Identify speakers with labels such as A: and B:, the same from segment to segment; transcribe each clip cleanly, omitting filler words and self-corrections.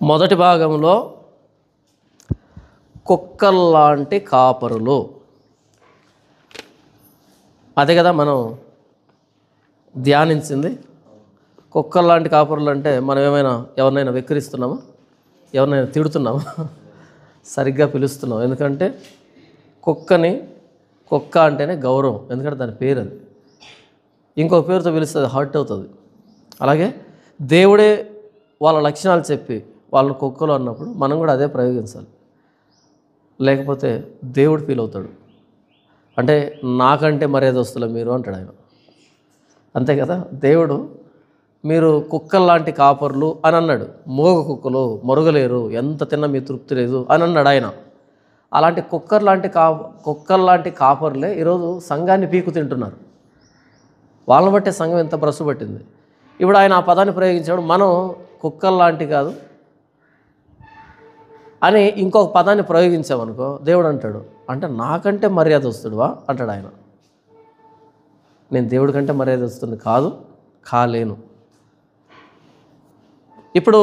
A: మొదటి భాగంలో కుక్కల్లాంటి కాపరులు, అదే కదా మనం ధ్యానించింది. కుక్కల్లాంటి కాపరులు అంటే మనం ఏమైనా ఎవరినైనా వెక్కిరిస్తున్నామా, ఎవరినైనా తిడుతున్నామా? సరిగ్గా పిలుస్తున్నాం. ఎందుకంటే కుక్కని కుక్క అంటేనే గౌరవం, ఎందుకంటే దాని పేరు అది. ఇంకొక పేరుతో పిలిస్తే అది హర్ట్ అవుతుంది. అలాగే దేవుడే వాళ్ళ లక్షణాలు చెప్పి వాళ్ళని కుక్కలు అన్నప్పుడు మనం కూడా అదే ప్రయోగించాలి. లేకపోతే దేవుడు ఫీల్ అవుతాడు. అంటే నాకంటే మర్యాదస్తులే మీరు అంటాడు ఆయన. అంతే కదా, దేవుడు మీరు కుక్కల్లాంటి కాపర్లు అని అన్నాడు. మోగ కుక్కలు మొరగలేరు, ఎంత తిన్నా మీ తృప్తి లేదు అని అన్నాడు ఆయన. అలాంటి కుక్కల్లాంటి కాపర్లే ఈరోజు సంఘాన్ని పీకు తింటున్నారు. వాళ్ళని బట్టే సంఘం ఎంత భ్రష్టు పట్టింది. ఇప్పుడు ఆయన ఆ పదాన్ని ప్రయోగించాడు. మనం కుక్కల్లాంటి కాదు అని ఇంకొక పదాన్ని ప్రయోగించామనుకో, దేవుడు అంటాడు, అంటే నాకంటే మర్యాద వస్తుడువా అంటాడు ఆయన. నేను దేవుడి కంటే మర్యాద వస్తుంది కాలేను. ఇప్పుడు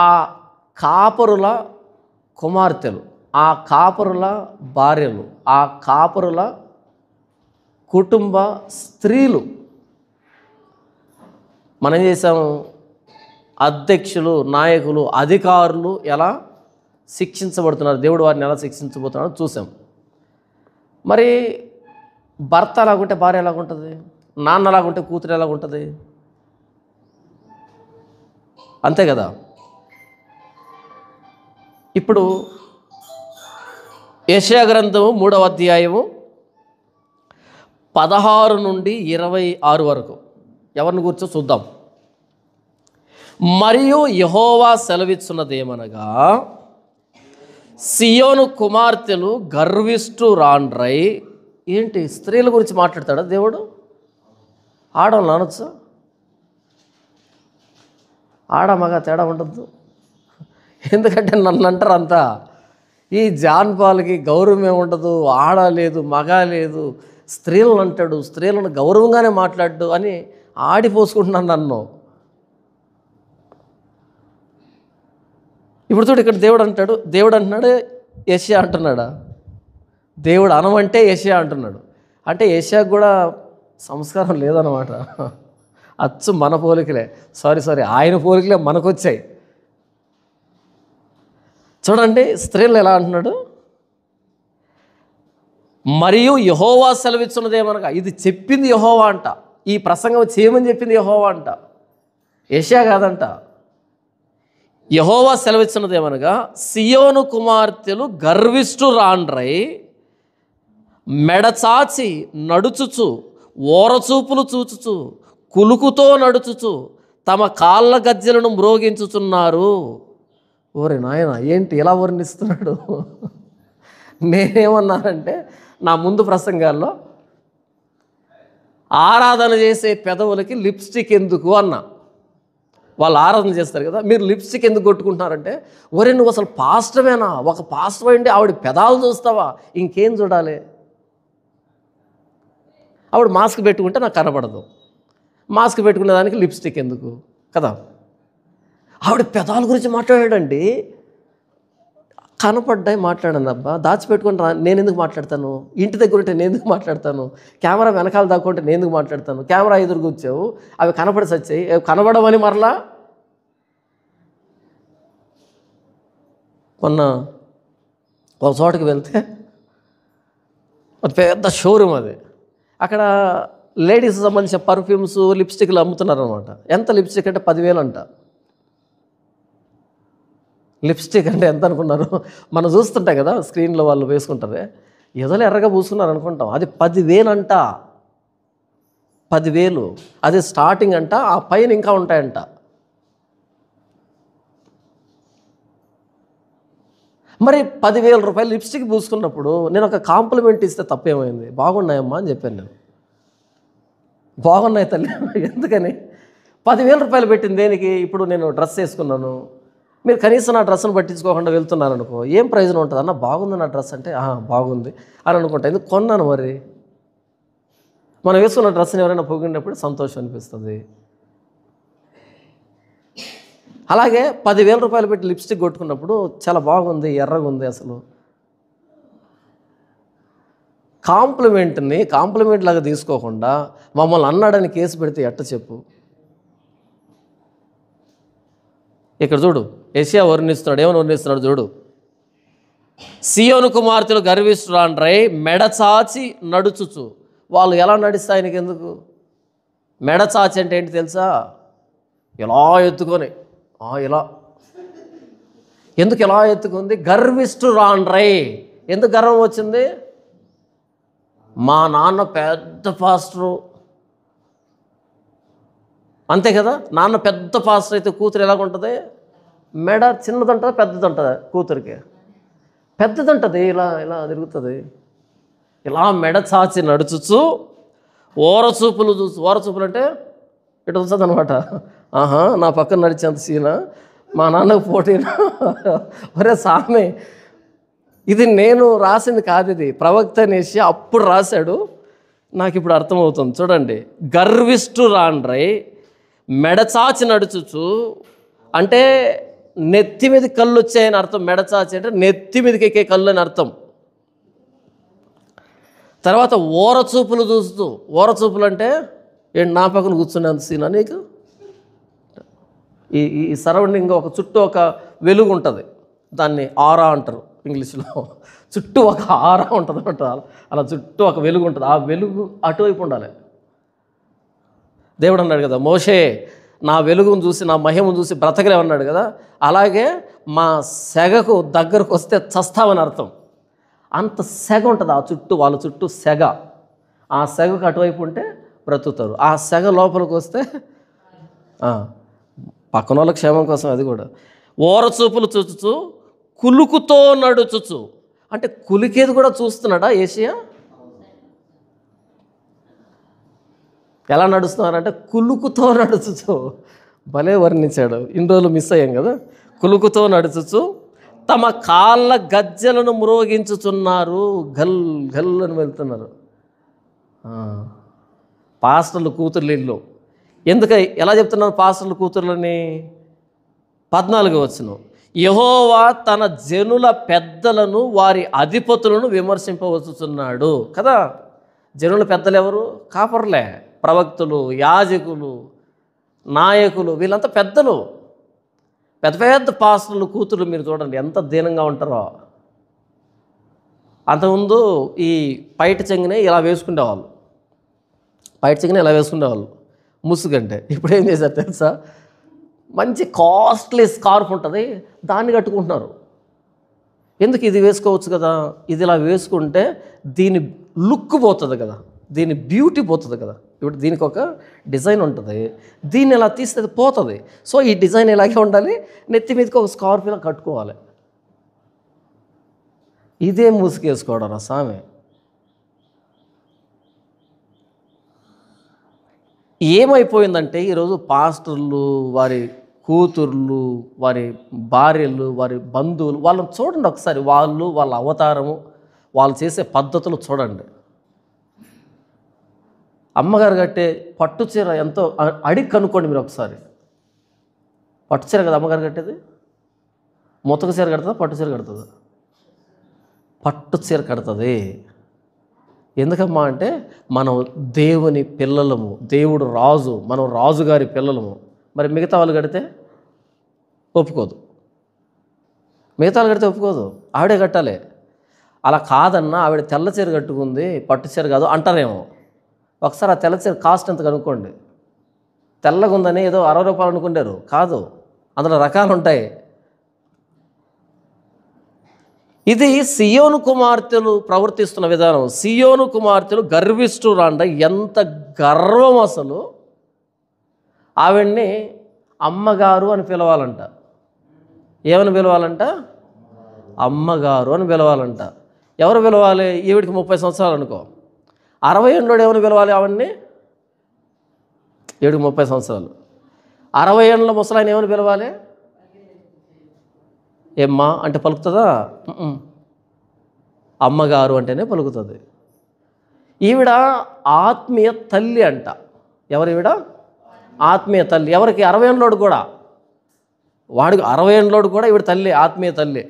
A: ఆ కాపరుల కుమార్తెలు, ఆ కాపరుల భార్యలు, ఆ కాపరుల కుటుంబ స్త్రీలు, మనం ఏం చేసాము? అధ్యక్షులు, నాయకులు, అధికారులు ఎలా శిక్షించబడుతున్నారు, దేవుడు వారిని ఎలా శిక్షించబోతున్నాడో చూసాం. మరి భర్త ఎలాగుంటే భార్య ఎలాగుంటుంది, నాన్న ఎలాగుంటే కూతురు ఎలాగుంటుంది? అంతే కదా. ఇప్పుడు యెషయా గ్రంథము 3వ అధ్యాయము 16 నుండి 26 వరకు ఎవరిని కూర్చో చూద్దాం. మరియు యెహోవా సెలవిచ్చున్నదేమనగా, సియోను కుమార్తెలు గర్విష్ఠురాండ్రై. ఏంటి, స్త్రీల గురించి మాట్లాడతాడా దేవుడు? ఆడవాళ్ళు అనొచ్చు, ఆడ మగ తేడా ఉండద్దు. ఎందుకంటే నన్ను అంటారు అంతా, ఈ జాన్పాలకి గౌరవం ఏముండదు, ఆడ లేదు మగ లేదు, స్త్రీలను అంటాడు, స్త్రీలను గౌరవంగానే మాట్లాడు అని ఆడిపోసుకుంటున్నాను నన్ను. ఇప్పుడు చూడు, ఇక్కడ దేవుడు అంటున్నాడు, యెషయా అంటున్నాడా? దేవుడు అనమంటే యెషయా అంటున్నాడు. అంటే యెషయాకు కూడా సంస్కారం లేదన్నమాట. అచ్చు మన పోలికలే, సారీ ఆయన పోలికలే మనకు వచ్చాయి. చూడండి, స్త్రీలు ఎలా అంటున్నాడు. మరియు యెహోవా సెలవిచ్చున్నదేమనగా, ఇది చెప్పింది యెహోవా అంట, ఈ ప్రసంగం చేయమని చెప్పింది యెహోవా అంట, యెషయా కాదంట. యెహోవా సెలవిచ్చున్నదేమనగా, సియోను కుమార్తెలు గర్విష్ఠురాండ్రై మెడచాచి నడుచుచు, ఓరచూపులు చూచుచు, కులుకుతో నడుచుచు, తమ కాళ్ళ గజ్జెలను మ్రోగించుచున్నారు. ఓరే నాయన, ఏంటి ఇలా వర్ణిస్తున్నాడు? నేనేమన్నానంటే, నా ముందు ప్రసంగాల్లో ఆరాధన చేసే పెదవులకి లిప్స్టిక్ ఎందుకు అన్నా. వాళ్ళు ఆరాధన చేస్తారు కదా, మీరు లిప్స్టిక్ ఎందుకు కొట్టుకుంటున్నారంటే, ఒరే నువ్వు అసలు పాస్టమేనా? ఒక పాస్టర్ అయింది ఆవిడ పెదాలు చూస్తావా, ఇంకేం చూడాలి? ఆవిడ మాస్క్ పెట్టుకుంటే నాకు కనపడదు, మాస్క్ పెట్టుకునే దానికి లిప్స్టిక్ ఎందుకు కదా. ఆవిడ పెదాల గురించి మాట్లాడాడండి, కనపడ్డాయి మాట్లాడాను. అబ్బా, దాచిపెట్టుకుని నేను ఎందుకు మాట్లాడతాను? ఇంటి దగ్గర ఉంటే నేను ఎందుకు మాట్లాడతాను? కెమెరా వెనకాల దాక్కుంటే నేను ఎందుకు మాట్లాడతాను? కెమెరా ఎదురుగా వచ్చావు, అవి కనపడి సచ్చాయి, కనబడమని మరలా. మొన్న ఒక చోటుకి వెళ్తే పెద్ద షోరూమ్ అది, అక్కడ లేడీస్ సంబంధించిన పర్ఫ్యూమ్స్, లిప్స్టిక్లు అమ్ముతున్నారు అనమాట. ఎంత లిప్స్టిక్ అంటే 10,000 అంట. లిప్స్టిక్ అంటే ఎంత అనుకున్నారు? మనం చూస్తుంటాం కదా స్క్రీన్లో, వాళ్ళు వేసుకుంటారే, ఏదో ఎర్రగా పూసుకున్నారు అనుకుంటాం, అది 10,000 అంట. 10,000 అది స్టార్టింగ్ అంట, ఆ పైన ఇంకా ఉంటాయంట. మరి 10,000 రూపాయలు లిప్స్టిక్ పూసుకున్నప్పుడు నేను ఒక కాంప్లిమెంట్ ఇస్తే తప్పేమైంది? బాగున్నాయమ్మా అని చెప్పాను నేను. బాగున్నాయి తల్లి. ఎందుకని 10,000 రూపాయలు పెట్టింది దేనికి? ఇప్పుడు నేను డ్రెస్ వేసుకున్నాను, మీరు కనీసం నా డ్రెస్సును పట్టించుకోకుండా వెళ్తున్నారు అనుకో, ఏం ప్రయోజనం ఉంటుంది? అన్న బాగుంది నా డ్రెస్ అంటే, బాగుంది అని అనుకుంటా, ఎందుకు కొన్నాను. మరి మనం వేసుకున్న డ్రెస్ని ఎవరైనా పొగిడినప్పుడు సంతోషం అనిపిస్తుంది. అలాగే 10,000 రూపాయలు పెట్టి లిప్స్టిక్ కొట్టుకున్నప్పుడు చాలా బాగుంది, ఎర్రగా ఉంది. అసలు కాంప్లిమెంట్ లాగా తీసుకోకుండా మమ్మల్ని అన్నాడని కేసు పెడితే ఎట్ట చెప్పు? ఇక్కడ చూడు, యెషయా వర్ణిస్తున్నాడు. ఏమని వర్ణిస్తున్నాడు చూడు. సియోను కుమార్తెలు గర్విష్ఠురాండ్రై మెడచాచి నడుచుచు. వాళ్ళు ఎలా నడిస్తే ఆయనకి ఎందుకు? మెడచాచి అంటే ఏంటి తెలుసా? ఇలా ఎత్తుకొని ఇలా. ఎందుకు ఇలా ఎత్తుకుంది? గర్విష్ఠురాండ్రై. ఎందుకు గర్వం వచ్చింది? మా నాన్న పెద్ద పాస్టరు, అంతే కదా. నాన్న పెద్ద పాస్టర్ అయితే కూతురు ఎలాగుంటుంది? మెడ చిన్నదంటుందా పెద్దదంటుందా? కూతురికి పెద్దదంటుంది. ఇలా ఇలా తిరుగుతుంది. ఇలా మెడ చాచి నడుచుచు ఓరచూపులు చూసి. ఓరచూపులు అంటే ఇటు వస్తుంది అనమాట. నా పక్కన నడిచేంత సీనా, మా నాన్నకు పోటీనా? ఒరే సామి, ఇది నేను రాసింది కాదు, ఇది ప్రవక్త అనేసి అప్పుడు రాశాడు. నాకు ఇప్పుడు అర్థమవుతుంది. చూడండి, గర్విష్ఠురాండ్రై మెడచాచి నడుచుచు అంటే నెత్తి మీద కళ్ళు వచ్చాయని అర్థం. మెడచాచి అంటే నెత్తి మీదకి ఎక్కే కళ్ళు అని అర్థం. తర్వాత ఓరచూపులు చూస్తూ. ఓరచూపులు అంటే ఏంటి? నా పక్కన కూర్చునేంత సీనా నీకు? ఈ సరౌండింగ్ ఒక చుట్టూ ఒక వెలుగు ఉంటుంది, దాన్ని ఆరా అంటారు ఇంగ్లీష్లో. చుట్టూ ఒక ఆరా ఉంటుంది అనమాట. అలా చుట్టూ ఒక వెలుగు ఉంటుంది. ఆ వెలుగు అటువైపు ఉండాలి. దేవుడు అన్నాడు కదా, మోషే నా వెలుగును చూసి నా మహిమను చూసి బ్రతకలేమన్నాడు కదా. అలాగే మా సెగకు దగ్గరకు వస్తే చస్తామని అర్థం. అంత సెగ ఉంటుంది ఆ చుట్టూ, వాళ్ళ చుట్టూ సెగ. ఆ సెగకు అటువైపు ఉంటే బ్రతుకుతారు. ఆ సెగ లోపలికి వస్తే పక్కన వాళ్ళ క్షేమం కోసం. అది కూడా ఓరచూపులు చూచుచు కులుకుతో నడుచుచు. అంటే కులికేది కూడా చూస్తున్నాడా యెషయా? ఎలా నడుస్తున్నారంటే కులుకుతో నడుచుచు. భలే వర్ణించాడు. ఇన్ని రోజులు మిస్ అయ్యాం కదా. కులుకుతో నడుచుచు తమ కాళ్ళ గజ్జలను మ్రోగించుచున్నారు. గల్ గల్ అని వెళ్తున్నారు. పాస్టర్లు కూతుర్లు ఇల్లు. ఎందుకు ఎలా చెప్తున్నారు పాస్టర్లు కూతుర్లని? 14వ వచనం, యెహోవా తన జనుల పెద్దలను వారి అధిపతులను విమర్శింపవచ్చుచున్నాడు కదా. జనుల పెద్దలు ఎవరు? కాపర్లే, ప్రవక్తులు, యాజకులు, నాయకులు, వీళ్ళంతా పెద్దలు. పెద్ద పెద్ద పాస్టర్లు కూతురు మీరు చూడండి ఎంత దీనంగా ఉంటారో. అంతకుముందు ఈ పైట చెంగినే ఇలా వేసుకునేవాళ్ళు. పైట చెంగినే ఇలా వేసుకునేవాళ్ళు ముసుగంటే. ఇప్పుడు ఏం చేశారు తెలుసా? మంచి కాస్ట్లీ స్కార్ఫ్ ఉంటుంది, దాన్ని కట్టుకుంటున్నారు. ఎందుకు? ఇది వేసుకోవచ్చు కదా. ఇది ఇలా వేసుకుంటే దీని లుక్ పోతుంది కదా, దీని బ్యూటీ పోతుంది కదా. ఇప్పుడు దీనికి ఒక డిజైన్ ఉంటుంది, దీన్ని ఇలా తీస్తే అది పోతుంది. సో ఈ డిజైన్ ఇలాగే ఉండాలి, నెత్తి మీదకి ఒక స్కార్ఫ్ ఇలా కట్టుకోవాలి. ఇదే ముసుగేసుకోవడం రా సామె. ఏమైపోయిందంటే ఈరోజు పాస్టర్లు, వారి కూతుర్లు, వారి భార్యలు, వారి బంధువులు, వాళ్ళని చూడండి ఒకసారి. వాళ్ళ అవతారము, వాళ్ళు చేసే పద్ధతులు చూడండి. అమ్మగారు కట్టే పట్టు చీర ఎంతో అడిగి కనుక్కోండి మీరు ఒకసారి. పట్టు చీర కదా అమ్మగారు కట్టేది? ముతక చీర కడుతుందా, పట్టు చీర కడుతుందా? పట్టు చీర కడుతుంది. ఎందుకమ్మా అంటే మనం దేవుని పిల్లలము, దేవుడు రాజు, మనం రాజుగారి పిల్లలము. మరి మిగతా వాళ్ళు కడితే ఒప్పుకోదు. మిగతా వాళ్ళు కడితే ఒప్పుకోదు, ఆవిడే కట్టాలి. అలా కాదన్నా ఆవిడ తెల్ల చీర కట్టుకుంది, పట్టు చీర కాదు అంటారేమో. ఒకసారి ఆ తెల్ల చీర కాస్ట్ ఎంత కనుక్కోండి. తెల్లగా ఉందని ఏదో 60 రూపాయలు అనుకుంటారు, కాదు, అందులో రకాలు ఉంటాయి. ఇది సియోను కుమార్తెలు ప్రవర్తిస్తున్న విధానం. సియోను కుమార్తెలు గర్విష్ఠురాండ. ఎంత గర్వం అసలు! ఆవిడ్ని అమ్మగారు అని పిలవాలంట. ఏమని పిలవాలంట? అమ్మగారు అని పిలవాలంట. ఎవరు పిలవాలి? ఈవిడికి 30 సంవత్సరాలు అనుకో. 60 ఏళ్ళోడు ఏమని పిలవాలి ఆవిడ్ని? ఈవిడికి 30 సంవత్సరాలు. 60 ఏళ్ళ ముసలాయన ఏమని పిలవాలి? ఏమ్మా అంటే పలుకుతుందా? అమ్మగారు అంటేనే పలుకుతుంది. ఈవిడ ఆత్మీయ తల్లి అంట. ఎవరు ఈవిడ? ఆత్మీయ తల్లి. ఎవరికి? 60 ఏళ్ళోడు కూడా. వాడికి 60 ఏండ్లోడు కూడా ఈవిడ తల్లి, ఆత్మీయ తల్లి.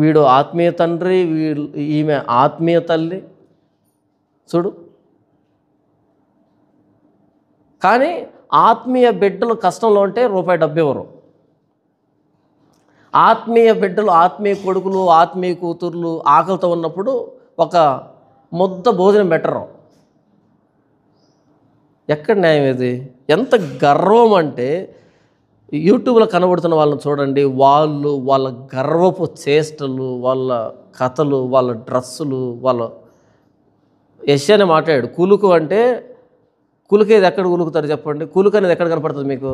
A: వీడు ఆత్మీయ తండ్రి, ఈమె ఆత్మీయ తల్లి. చూడు, కానీ ఆత్మీయ బిడ్డలు కష్టంలో ఉంటే రూపాయి డబ్బు ఇవ్వరు. ఆత్మీయ బిడ్డలు, ఆత్మీయ కొడుకులు, ఆత్మీయ కూతుర్లు ఆకలితో ఉన్నప్పుడు ఒక ముద్ద భోజనం పెట్టరు. ఎక్కడ న్యాయం ఇది? ఎంత గర్వం అంటే యూట్యూబ్లో కనబడుతున్న వాళ్ళని చూడండి, వాళ్ళ గర్వపు చేష్టలు, వాళ్ళ కథలు, వాళ్ళ డ్రస్సులు, వాళ్ళ యెషయానే మాట్లాడాడు. కులుకు అంటే కులుకేది ఎక్కడ కులుకుతారు చెప్పండి? కులుకు అనేది ఎక్కడ కనపడుతుంది మీకు?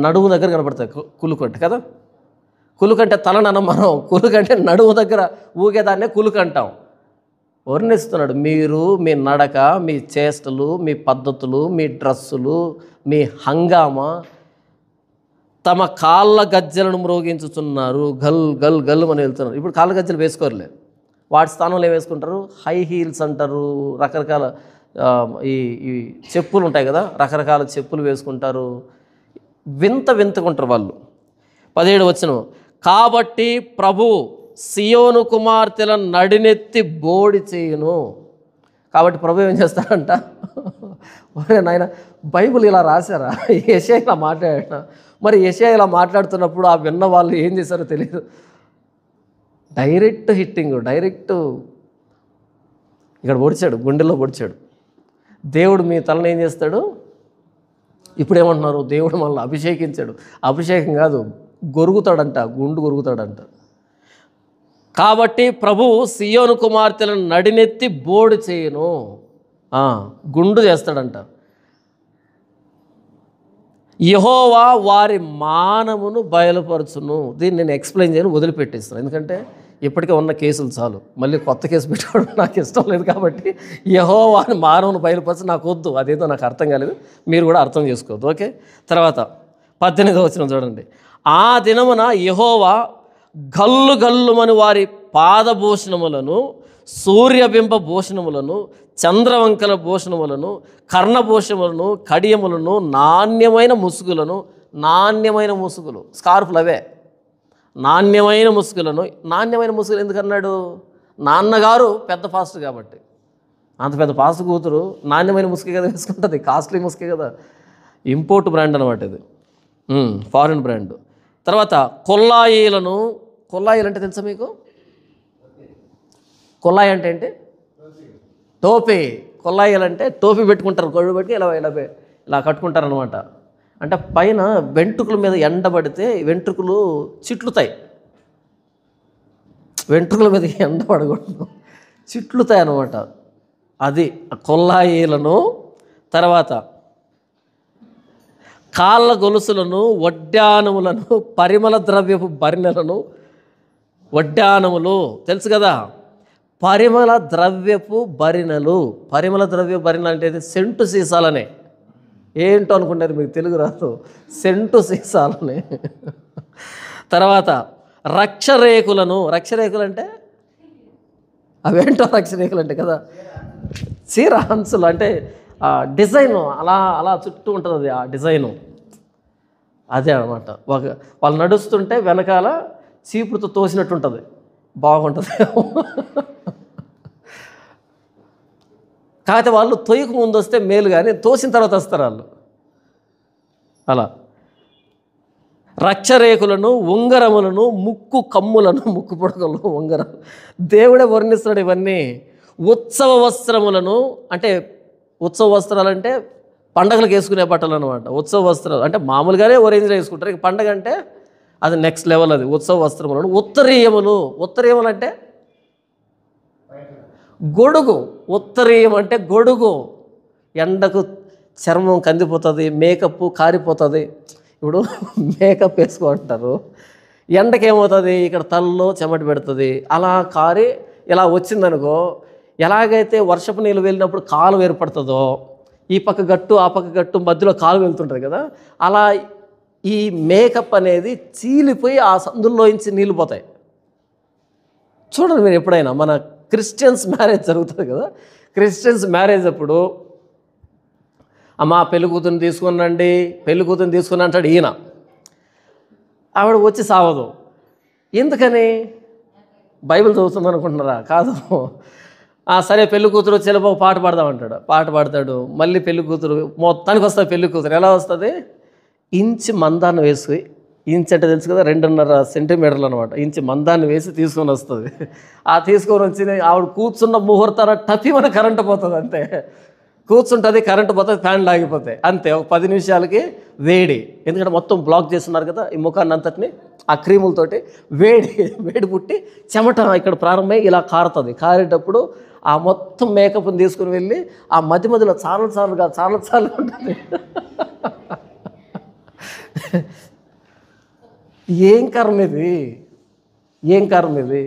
A: నడుము దగ్గర కనపడుతుంది కులుకు అంటే కదా. కులుకు అంటే తలననం మనం, కులుకు అంటే నడుము దగ్గర ఊగేదాన్నే కులుకు అంటాం. వర్ణిస్తున్నాడు, మీరు మీ నడక, మీ చేష్టలు, మీ పద్ధతులు, మీ డ్రస్సులు, మీ హంగామా, తమ కాళ్ళ గజ్జలను మ్రోగించుతున్నారు, గల్ గల్ గల్ అని వెళ్తున్నారు. ఇప్పుడు కాళ్ళ గజ్జలు వేసుకోరులే, వాటి స్థానంలో ఏం వేసుకుంటారు? హై హీల్స్ అంటారు, రకరకాల ఈ చెప్పులు ఉంటాయి కదా, రకరకాల చెప్పులు వేసుకుంటారు, వింతకుంటారు వాళ్ళు. 17 వచనం, కాబట్టి ప్రభు సియోను కుమార్తెల నడినెత్తి బోడి చేయును. కాబట్టి ప్రభు ఏం చేస్తాడంట? ఒరే నాయన, బైబిల్ ఇలా రాశారా? యెషయా ఇలా మాట్లాడా? మరి యెషయా ఇలా మాట్లాడుతున్నప్పుడు ఆ విన్న వాళ్ళు ఏం చేశారో తెలియదు. డైరెక్ట్ హిట్టింగ్, డైరెక్ట్ ఇక్కడ పొడిచాడు, గుండెల్లో పొడిచాడు. దేవుడు మీ తలని ఏం చేస్తాడు? ఇప్పుడు ఏమంటున్నారు? దేవుడు మనల్ని అభిషేకించాడు. అభిషేకం కాదు, గొరుగుతాడంట, గుండు గొరుగుతాడంట. కాబట్టి ప్రభువు సియోను కుమార్తెలను నడినెత్తి బోడి చేయను, గుండు చేస్తాడంట. యెహోవా వారి మానమును బయలుపరచును. దీన్ని నేను ఎక్స్ప్లెయిన్ చేయను, వదిలిపెట్టేస్తాను. ఎందుకంటే ఇప్పటికే ఉన్న కేసులు చాలు, మళ్ళీ కొత్త కేసు పెట్టుకోవడం నాకు ఇష్టం లేదు. కాబట్టి యెహోవా మానవును బయలుపరచు నాకు వద్దు, అదేదో నాకు అర్థం కాలేదు, మీరు కూడా అర్థం చేసుకోవద్దు. ఓకే, తర్వాత 18వ వచనం చూడండి. ఆ దినమున యెహోవా గల్లు గల్లుమని వారి పాదభూషణములను, సూర్యబింబ భూషణములను, చంద్రవంకల భూషణములను, కర్ణభూషణములను, కడియములను, నాణ్యమైన ముసుగులను, నాణ్యమైన ముసుగులు, స్కార్ఫ్లు అవే, నాణ్యమైన ముసుగులను. నాణ్యమైన ముసుగులు ఎందుకన్నాడు? నాన్నగారు పెద్ద ఫాస్ట్ కాబట్టి, అంత పెద్ద ఫాస్ట్ కూతురు నాణ్యమైన ముసుగే కదా వేసుకుంటుంది, కాస్ట్లీ ముసుగే కదా, ఇంపోర్ట్ బ్రాండ్ అనమాట ఇది, ఫారిన్ బ్రాండ్. తర్వాత కొల్లాయిలను, కొల్లాయిలు అంటే తెలుసా మీకు? కొల్లాయి అంటే ఏంటి? టోపీ. కొల్లాయిలు అంటే టోపీ పెట్టుకుంటారు, కొడు పెట్టి ఇలా కట్టుకుంటారు అనమాట. అంటే పైన వెంట్రుకల మీద ఎండబడితే వెంట్రుకలు చిట్లుతాయి, వెంట్రుకల మీద ఎండబడకూడదు, చిట్లుతాయి అనమాట. అది కొల్లాయిలను. తర్వాత కాళ్ళ గొలుసులను, వడ్డానములను, పరిమళ ద్రవ్యపు బరిణెలను. వడ్డానములు తెలుసు కదా, పరిమళ ద్రవ్యపు బరిణెలు. పరిమళ ద్రవ్య బరిణెలు అంటే సెంటు సీసాలనే. ఏంటో అనుకుంటారు, మీకు తెలుగు రాదు, సెంటు సీసాలనే. తర్వాత రక్షరేకులను. రక్షరేకులు అంటే అవేంటో, రక్షరేకులు అంటే కదా చీర హంసులు, అంటే డిజైను అలా చుట్టూ ఉంటుంది అది, ఆ డిజైను అదే అనమాట. వాళ్ళు నడుస్తుంటే వెనకాల చీపురుతో తోసినట్టు ఉంటుంది, బాగుంటుంది. కాకపోతే వాళ్ళు తొయ్యకు ముందు వస్తే మేలు, కానీ తోసిన తర్వాత వస్తారు వాళ్ళు. అలా రక్షరేకులను, ఉంగరములను, ముక్కు కమ్ములను, ముక్కు పొడకలు, ఉంగరం. దేవుడే వర్ణిస్తాడు ఇవన్నీ. ఉత్సవ వస్త్రములను, అంటే ఉత్సవ వస్త్రాలు అంటే పండగలకు వేసుకునే బట్టలు అనమాట. ఉత్సవ వస్త్రాలు అంటే మామూలుగానే ఓ రేంజ్లో వేసుకుంటారు, ఇక పండగ అంటే అది నెక్స్ట్ లెవెల్. అది ఉత్సవ వస్త్రములను. ఉత్తరీయములు. ఉత్తరీయములు అంటే గొడుగు. ఉత్తరీయం అంటే గొడుగు. ఎండకు చర్మం కందిపోతుంది, మేకప్ కారిపోతుంది. ఇప్పుడు మేకప్ వేసుకోంటారు, ఎండకేమవుతుంది, ఇక్కడ తలలో చెమట పెడుతుంది, అలా కారి ఇలా వచ్చిందనుకో, ఎలాగైతే వర్షపు నీళ్ళు వెళ్ళినప్పుడు కాలు ఏర్పడుతుందో, ఈ పక్క గట్టు ఆ పక్క గట్టు మధ్యలో కాలు వెళ్తుంటుంది కదా, అలా ఈ మేకప్ అనేది చీలిపోయి ఆ సందుల్లోంచి నీళ్ళు పోతాయి. చూడండి మీరు ఎప్పుడైనా, మన క్రిస్టియన్స్ మ్యారేజ్ జరుగుతుంది కదా, క్రిస్టియన్స్ మ్యారేజ్ అప్పుడు అమ్మా పెళ్లి కూతురుని తీసుకునండి, పెళ్లి కూతురుని తీసుకుని అంటాడు ఈయన. ఆవిడ వచ్చి సావదు. ఎందుకని? బైబిల్ చదువుతుంది అనుకుంటున్నారా? కాదు. సరే పెళ్లి కూతురు చెలపో పాట పాడదామంటాడు, పాట పాడతాడు. మళ్ళీ పెళ్లి కూతురు మొత్తానికి వస్తుంది. పెళ్లి కూతురు ఎలా వస్తుంది? ఇంచు మందాన్ని వేసి, ఇంచ్ అంటే తెలుసు కదా, 2.5 సెంటీమీటర్లు అనమాట, ఇంచు మందాన్ని వేసి తీసుకొని వస్తుంది. తీసుకొని వచ్చి ఆవిడ కూర్చున్న ముహూర్తాన టపిమని కరెంటు పోతుంది. అంతే, కూర్చుంటుంది, కరెంటు పోతుంది, ఫ్యాన్లు ఆగిపోతాయి అంతే. ఒక 10 నిమిషాలకి వేడి, ఎందుకంటే మొత్తం బ్లాక్ చేస్తున్నారు కదా ఈ ముఖాన్ని అంతటిని ఆ క్రీములతోటి. వేడి పుట్టి చెమట ఇక్కడ ప్రారంభమై ఇలా కారుతుంది. కారేటప్పుడు ఆ మొత్తం మేకప్ని తీసుకుని వెళ్ళి ఆ మధ్యలో చాలా ఉంటుంది. ఏం కర్మ ఇది?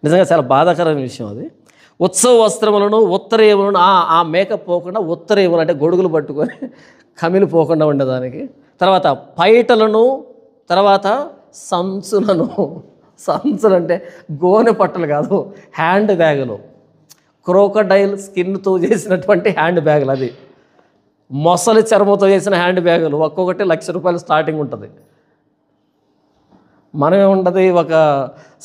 A: నిజంగా చాలా బాధాకరమైన విషయం అది. ఉత్సవ వస్త్రములను, ఉత్తరీయములను, ఆ మేకప్ పోకుండా ఉత్తరీయములు అంటే గొడుగులు పట్టుకొని కమిలి పోకుండా ఉండేదానికి. తర్వాత పైటలను, తర్వాత సంచులు అంటే గోనె పట్టలు కాదు, హ్యాండ్ బ్యాగులు, క్రోకడైల్ స్కిన్తో చేసినటువంటి హ్యాండ్ బ్యాగులు. అది మొసలి చర్మంతో చేసిన హ్యాండ్ బ్యాగులు, ఒక్కొక్కటి ₹1,00,000 స్టార్టింగ్ ఉంటుంది. మనమే ఉంటుంది, ఒక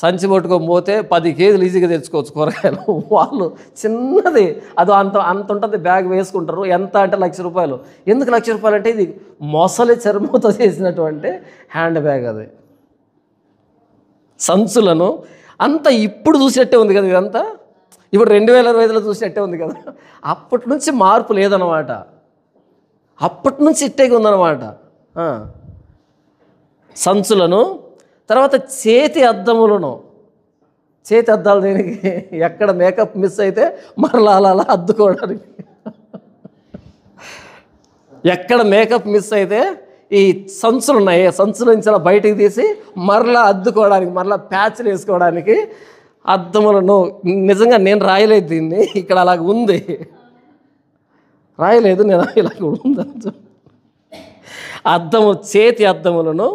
A: సంచి పట్టుకోకపోతే 10 కేజీలు ఈజీగా తెచ్చుకోవచ్చు కూరగాయలు. వాళ్ళు చిన్నది అది అంత ఉంటుంది, బ్యాగ్ వేసుకుంటారు. ఎంత అంటే ₹1,00,000. ఎందుకు ₹1,00,000 అంటే ఇది మొసలి చర్మంతో చేసినటువంటి హ్యాండ్ బ్యాగ్. అది సంచులను అంత ఇప్పుడు చూసినట్టే ఉంది కదా, ఇదంతా ఇప్పుడు 2025లో చూసినట్టే ఉంది కదా. అప్పటి నుంచి మార్పు లేదన్నమాట, అప్పటి నుంచి ఇట్టే ఉందన్నమాట. సంచులను, తర్వాత చేతి అద్దములను. చేతి అద్దాలు దేనికి? ఎక్కడ మేకప్ మిస్ అయితే మరలా అలా అద్దుకోవడానికి. ఎక్కడ మేకప్ మిస్ అయితే ఈ సంచులు ఉన్నాయి, సంచుల నుంచి అలా బయటికి తీసి మరలా అద్దుకోవడానికి, మరలా ప్యాచ్లు వేసుకోవడానికి అద్దములను. నిజంగా నేను రాయలేదు దీన్ని, ఇక్కడ అలాగ ఉంది, రాయలేదు నేను, ఇలాగ ఉంది. అద్దము, చేతి అద్దములను,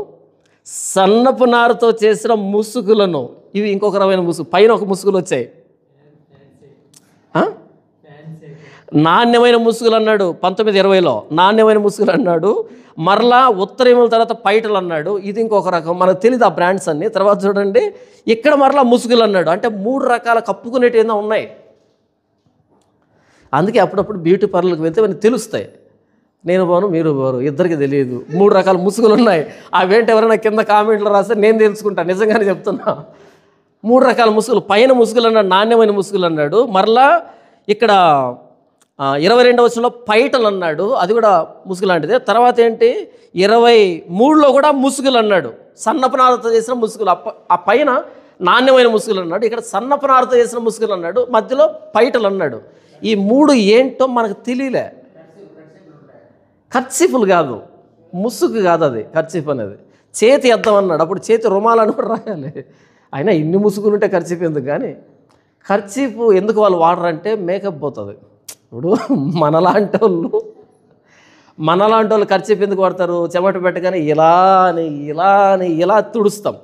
A: సన్నపు నారుతో చేసిన ముసుగులను. ఇవి ఇంకొక రకమైన ముసుగు, పైన ఒక ముసుగులు వచ్చాయి. నాణ్యమైన ముసుగులు అన్నాడు 1920లో, నాణ్యమైన ముసుగులు అన్నాడు. మరలా ఉత్తరీయముల తర్వాత పైటలు అన్నాడు. ఇది ఇంకొక రకం, మనకు తెలియదు ఆ బ్రాండ్స్ అన్ని. తర్వాత చూడండి ఇక్కడ మరలా ముసుగులు అన్నాడు. అంటే 3 రకాల కప్పుకునేటి ఏదో ఉన్నాయి. అందుకే అప్పుడప్పుడు బ్యూటీ పార్లర్కి వెళ్తే మనకి తెలుస్తాయి. నేను పోను, మీరు పోరు, ఇద్దరికి తెలియదు. 3 రకాల ముసుగులు ఉన్నాయి. అవేంటి ఎవరైనా కింద కామెంట్లో రాస్తే నేను తెలుసుకుంటా, నిజంగానే చెప్తున్నా. 3 రకాల ముసుగులు. పైన ముసుగులు అన్నాడు, నాణ్యమైన ముసుగులు అన్నాడు. మరలా ఇక్కడ 22వ వచనంలో పైటలు అన్నాడు, అది కూడా ముసుగు లాంటిదే. తర్వాత ఏంటి 23లో కూడా ముసుగులు అన్నాడు, సన్నపు నారతో చేసిన ముసుగులు. ఆ పైన నాణ్యమైన ముసుగులు అన్నాడు, ఇక్కడ సన్నపు నారతో చేసిన ముసుగులు అన్నాడు, మధ్యలో పైటలు అన్నాడు. ఈ 3 ఏంటో మనకు తెలియలే. కర్చీఫ్లు కాదు, ముసుగు కాదు అది కర్చీఫ్ అనేది. చేతి అద్దం అన్నాడు, అప్పుడు చేతి రుమాలని కూడా రాయాలి. అయినా ఇన్ని ముసుగులు ఉంటే కర్చీఫ్ ఎందుకు? కానీ కర్చీఫ్ ఎందుకు వాళ్ళు వాడరంటే మేకప్ పోతుంది. ఇప్పుడు మనలాంటి వాళ్ళు కర్చీఫ్ ఎందుకు వాడతారు? చెమట పెట్టగానే ఇలా తుడుస్తాం.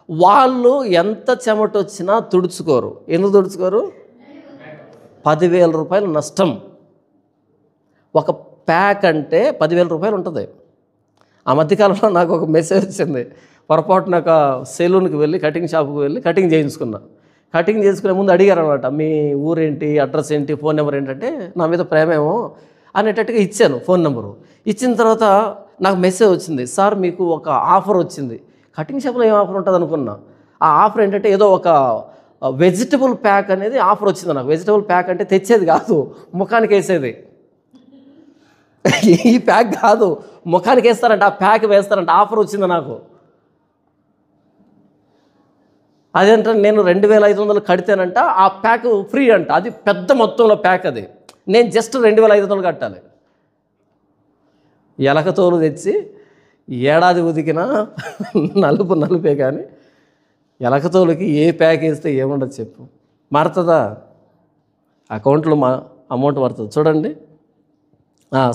A: వాళ్ళు ఎంత చెమట వచ్చినా తుడుచుకోరు. ఎందుకు తుడుచుకోరు? ₹10,000 నష్టం. ఒక ప్యాక్ అంటే ₹10,000 ఉంటుంది. ఆ మధ్యకాలంలో నాకు ఒక మెసేజ్ వచ్చింది. పొరపాటున ఒక సెలూన్కి వెళ్ళి, కటింగ్ షాప్కి వెళ్ళి కటింగ్ చేయించుకున్నా. కటింగ్ చేసుకునే ముందు అడిగారు అనమాట, మీ ఊరేంటి, అడ్రస్ ఏంటి, ఫోన్ నెంబర్ ఏంటంటే నా మీద ప్రేమేమో అనేటట్టుగా ఇచ్చాను ఫోన్ నెంబరు. ఇచ్చిన తర్వాత నాకు మెసేజ్ వచ్చింది, సార్ మీకు ఒక ఆఫర్ వచ్చింది. కటింగ్ షాప్లో ఏం ఆఫర్ ఉంటుంది అనుకున్నా. ఆ ఆఫర్ ఏంటంటే ఏదో ఒక వెజిటబుల్ ప్యాక్ అనేది ఆఫర్ వచ్చింది నాకు. వెజిటబుల్ ప్యాక్ అంటే తెచ్చేది కాదు, ముఖానికి వేసేది. ఈ ప్యాక్ కాదు, ముఖానికి వేస్తారంట, ఆ ప్యాక్ వేస్తారంట. ఆఫర్ వచ్చింది నాకు. అదేంటే నేను 2,500 కడితేనంట ఆ ప్యాక్ ఫ్రీ అంట. అది పెద్ద మొత్తంలో ప్యాక్. అది నేను జస్ట్ 2,500 కట్టాలి. ఎలకతోలు తెచ్చి ఏడాది ఉతికినా నలుపే కానీ ఎలకతోలుకి ఏ ప్యాక్ వేస్తే ఏముండదు చెప్పు? మారుతుందా? అకౌంట్లో అమౌంట్ మారుతుంది. చూడండి,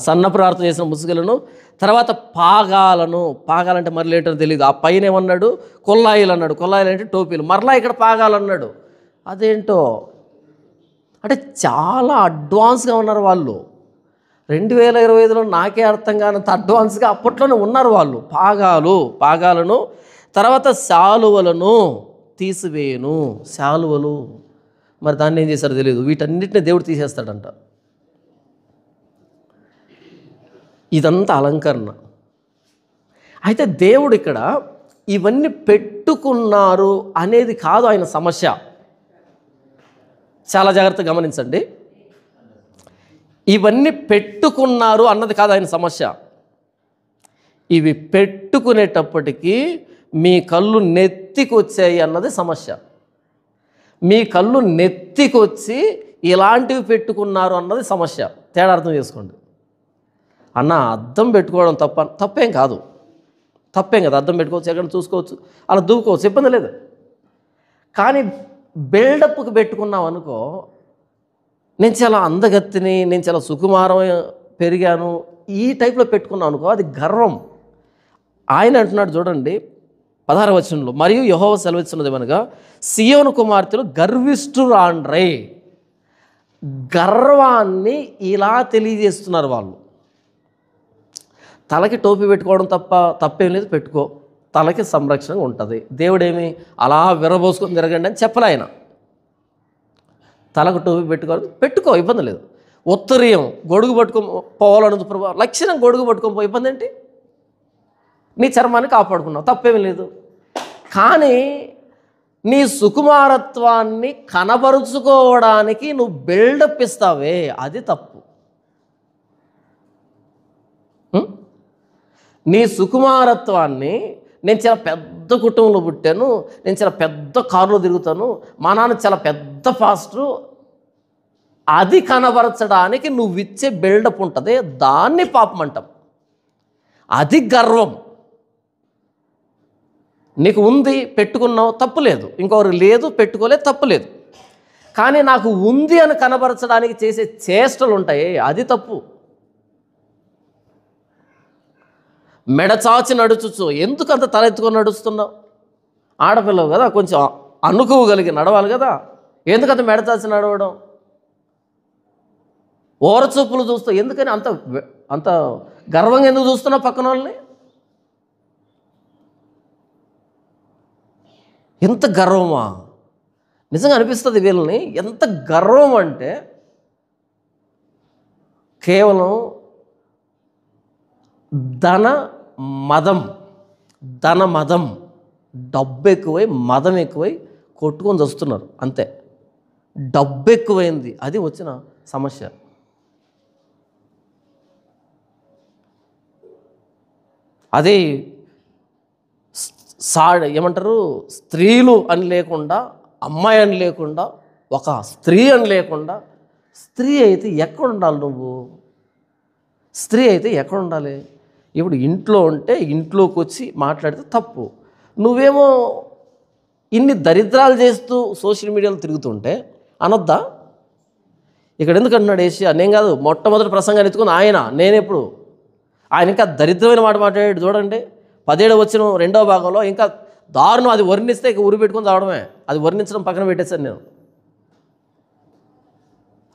A: సన్నపు నారతో చేసిన ముసుగులను, తర్వాత పాగాలంటే మరలా ఏంటో తెలియదు. ఆ పైన ఏమన్నాడు? కొల్లాయిలు అన్నాడు. కొల్లాయిలు అంటే టోపీలు. మరలా ఇక్కడ పాగాలన్నాడు. అదేంటో అంటే చాలా అడ్వాన్స్గా ఉన్నారు వాళ్ళు. 2025లో నాకే అర్థం కానంత అడ్వాన్స్గా అప్పట్లోనే ఉన్నారు వాళ్ళు. పాగాలను తర్వాత శాలువలను తీసివేయను. శాలువలు మరి దాన్ని ఏం చేశారో తెలియదు. వీటన్నిటిని దేవుడు తీసేస్తాడంట. ఇదంతా అలంకరణ. అయితే దేవుడు ఇక్కడ ఇవన్నీ పెట్టుకున్నారు అనేది కాదు ఆయన సమస్య. చాలా జాగ్రత్తగా గమనించండి. ఇవన్నీ పెట్టుకున్నారు అన్నది కాదు ఆయన సమస్య. ఇవి పెట్టుకునేటప్పటికీ మీ కళ్ళు నెత్తికొచ్చాయి అన్నది సమస్య. మీ కళ్ళు నెత్తికొచ్చి ఇలాంటివి పెట్టుకున్నారు అన్నది సమస్య. తేడా అర్థం చేసుకోండి. అన్న అద్దం పెట్టుకోవడం తప్పేం కాదు. అద్దం పెట్టుకోవచ్చు, ఎక్కడ చూసుకోవచ్చు, అలా దూకోవచ్చు, ఇబ్బంది లేదు. కానీ బిల్డప్కి పెట్టుకున్నాం అనుకో, నేను చాలా అందగత్తిని, నేను చాలా సుకుమారం పెరిగాను, ఈ టైప్లో పెట్టుకున్నాం అనుకో, అది గర్వం. ఆయన అంటున్నాడు చూడండి 16వ వచనంలో, మరియు యెహోవా సెలవిస్తున్నది ఏమనగా, సియోను కుమార్తెలు గర్విష్ఠురాండ్రై. గర్వాన్ని ఇలా తెలియజేస్తున్నారు వాళ్ళు. తలకి టోపీ పెట్టుకోవడం తప్పేం లేదు, పెట్టుకో, తలకి సంరక్షణ ఉంటుంది. దేవుడేమి అలా విరబోసుకొని తిరగండి అని చెప్పలే ఆయన. తలకు టోపీ పెట్టుకో, ఇబ్బంది లేదు. ఉత్తరీయం గొడుగు పట్టుకొని పోవాలన్నది ప్రభు, లక్షణం గొడుగు పట్టుకొని పోయి ఇబ్బంది ఏంటి? నీ చర్మాన్ని కాపాడుకున్నావు, తప్పేమీ లేదు. కానీ నీ సుకుమారత్వాన్ని కనబరుచుకోవడానికి నువ్వు బిల్డప్ ఇస్తావే, అది తప్పు. నీ సుకుమారత్వాన్ని, నేను చాలా పెద్ద కుటుంబంలో పుట్టాను, నేను చాలా పెద్ద కారులో తిరుగుతాను, మా నాన్న చాలా పెద్ద ఫాస్టరు, అది కనబరచడానికి నువ్వు ఇచ్చే బిల్డప్ ఉంటుంది, దాన్ని పాపం అంటాం. అది గర్వం. నీకు ఉంది, పెట్టుకున్నావు, తప్పులేదు. ఇంకొకరు లేదు, పెట్టుకోలేదు, తప్పులేదు. కానీ నాకు ఉంది అని కనబరచడానికి చేసే చేష్టలు ఉంటాయి, అది తప్పు. మెడచాచి నడుచుచు ఎందుకు అంత తలెత్తుకొని నడుస్తున్నావు? ఆడపిల్లవు కదా, కొంచెం అనుకోగలిగి నడవాలి కదా, ఎందుకంత మెడచాచి నడవడం? ఓరచూపులు చూస్తావు, ఎందుకని అంత గర్వంగా ఎందుకు చూస్తున్నావు పక్కన వాళ్ళని? ఎంత గర్వమా? నిజంగా అనిపిస్తుంది వీళ్ళని. ఎంత గర్వం అంటే కేవలం ధన మదం, డబ్బు ఎక్కువై, మదం ఎక్కువై కొట్టుకొని వస్తున్నారు అంతే. డబ్బు ఎక్కువైంది, అది వచ్చిన సమస్య. అదే ఏమంటారు, స్త్రీలు అని లేకుండా, అమ్మాయి అని లేకుండా, ఒక స్త్రీ అని లేకుండా, స్త్రీ అయితే ఎక్కడ ఉండాలి? నువ్వు స్త్రీ అయితే ఎక్కడ ఉండాలి? ఇప్పుడు ఇంట్లో ఉంటే ఇంట్లోకి వచ్చి మాట్లాడితే తప్పు. నువ్వేమో ఇన్ని దరిద్రాలు చేస్తూ సోషల్ మీడియాలో తిరుగుతుంటే అనొద్దా? ఇక్కడ ఎందుకు అంటున్నాడు ఏషియా? నేను కాదు, మొట్టమొదటి ప్రసంగాన్ని ఎత్తుకుని ఆయన ఇంకా దరిద్రమైన మాట మాట్లాడాడు చూడండి. 17వ వచనం 2వ భాగంలో ఇంకా దారుణం. అది వర్ణిస్తే ఇక ఉరి పెట్టుకొని రావడమే. అది వర్ణించడం పక్కన పెట్టేశాను నేను.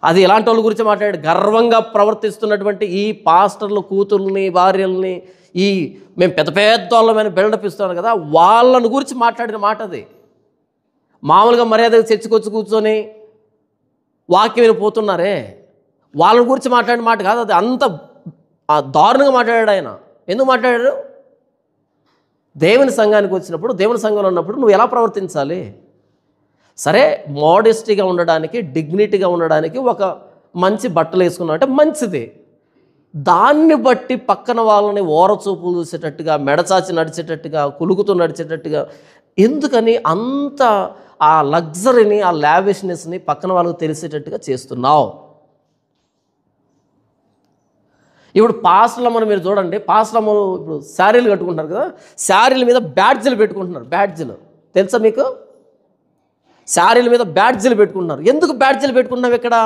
A: అది ఎలాంటి వాళ్ళ గురించి మాట్లాడాడు? గర్వంగా ప్రవర్తిస్తున్నటువంటి ఈ పాస్టర్లు కూతుర్ని, భార్యల్ని, ఈ మేము పెద్ద పెద్ద వాళ్ళమైన బిల్డప్ ఇస్తున్నాను కదా, వాళ్ళని గురించి మాట్లాడిన మాట అది. మామూలుగా మర్యాదగా చర్చకొచ్చి కూర్చొని వాక్యం వినిపోతున్నారే, వాళ్ళని గురించి మాట్లాడిన మాట కాదు అది. అంత దారుణంగా మాట్లాడాడు ఆయన. ఎందుకు మాట్లాడాడు? దేవుని సంఘానికి వచ్చినప్పుడు, దేవుని సంఘంలో ఉన్నప్పుడు నువ్వు ఎలా ప్రవర్తించాలి? సరే, మోడెస్టీగా ఉండడానికి, డిగ్నిటీగా ఉండడానికి ఒక మంచి బట్టలు వేసుకున్నావు అంటే మంచిది. దాన్ని బట్టి పక్కన వాళ్ళని ఓరచూపులు చూసేటట్టుగా, మెడచాచి నడిచేటట్టుగా, కులుకుతూ నడిచేటట్టుగా ఎందుకని అంత ఆ లగ్జరీని, ఆ లావిష్నెస్ని పక్కన వాళ్ళకు తెలిసేటట్టుగా చేస్తున్నావు? ఇప్పుడు పాస్టర్లు మీరు చూడండి, పాస్టర్లు ఇప్పుడు శారీలు కట్టుకుంటున్నారు కదా, శారీల మీద బ్యాడ్జీలు పెట్టుకుంటున్నారు. బ్యాడ్జీలు తెలుసా మీకు? శారీల మీద బ్యాడ్జీలు పెట్టుకుంటున్నారు. ఎందుకు బ్యాడ్జీలు పెట్టుకుంటున్నావు? ఇక్కడ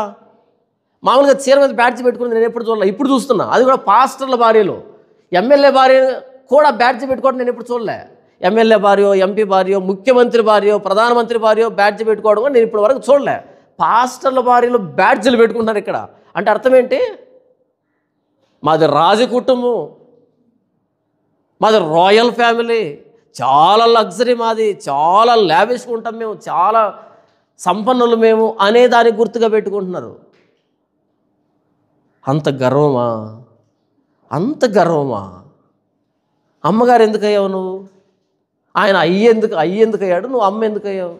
A: మామూలుగా చీర మీద బ్యాడ్జీ పెట్టుకుని నేను ఎప్పుడు చూడలే, ఇప్పుడు చూస్తున్నా. అది కూడా పాస్టర్ల భార్యలు. ఎమ్మెల్యే భార్య కూడా బ్యాడ్జీ పెట్టుకోవడం నేను ఎప్పుడు చూడలే. ఎమ్మెల్యే భార్యో, ఎంపీ భార్యో, ముఖ్యమంత్రి భార్యో, ప్రధానమంత్రి భార్యో బ్యాడ్జీ పెట్టుకోవడం నేను ఇప్పటి వరకు చూడలే. పాస్టర్ల భార్యలు బ్యాడ్జీలు పెట్టుకుంటున్నారు ఇక్కడ. అంటే అర్థం ఏంటి? మాది రాజు కుటుంబం, మాది రాయల్ ఫ్యామిలీ, చాలా లగ్జరీ, మాది చాలా లావిష్గా ఉంటాం, మేము చాలా సంపన్నులు మేము అనే దానికి గుర్తుగా పెట్టుకుంటున్నారు. అంత గర్వమా? అంత గర్వమా? అమ్మగారు ఎందుకు అయ్యావు నువ్వు? ఆయన అయ్యేందుకు అయ్యాడు, నువ్వు అమ్మ ఎందుకు అయ్యావు?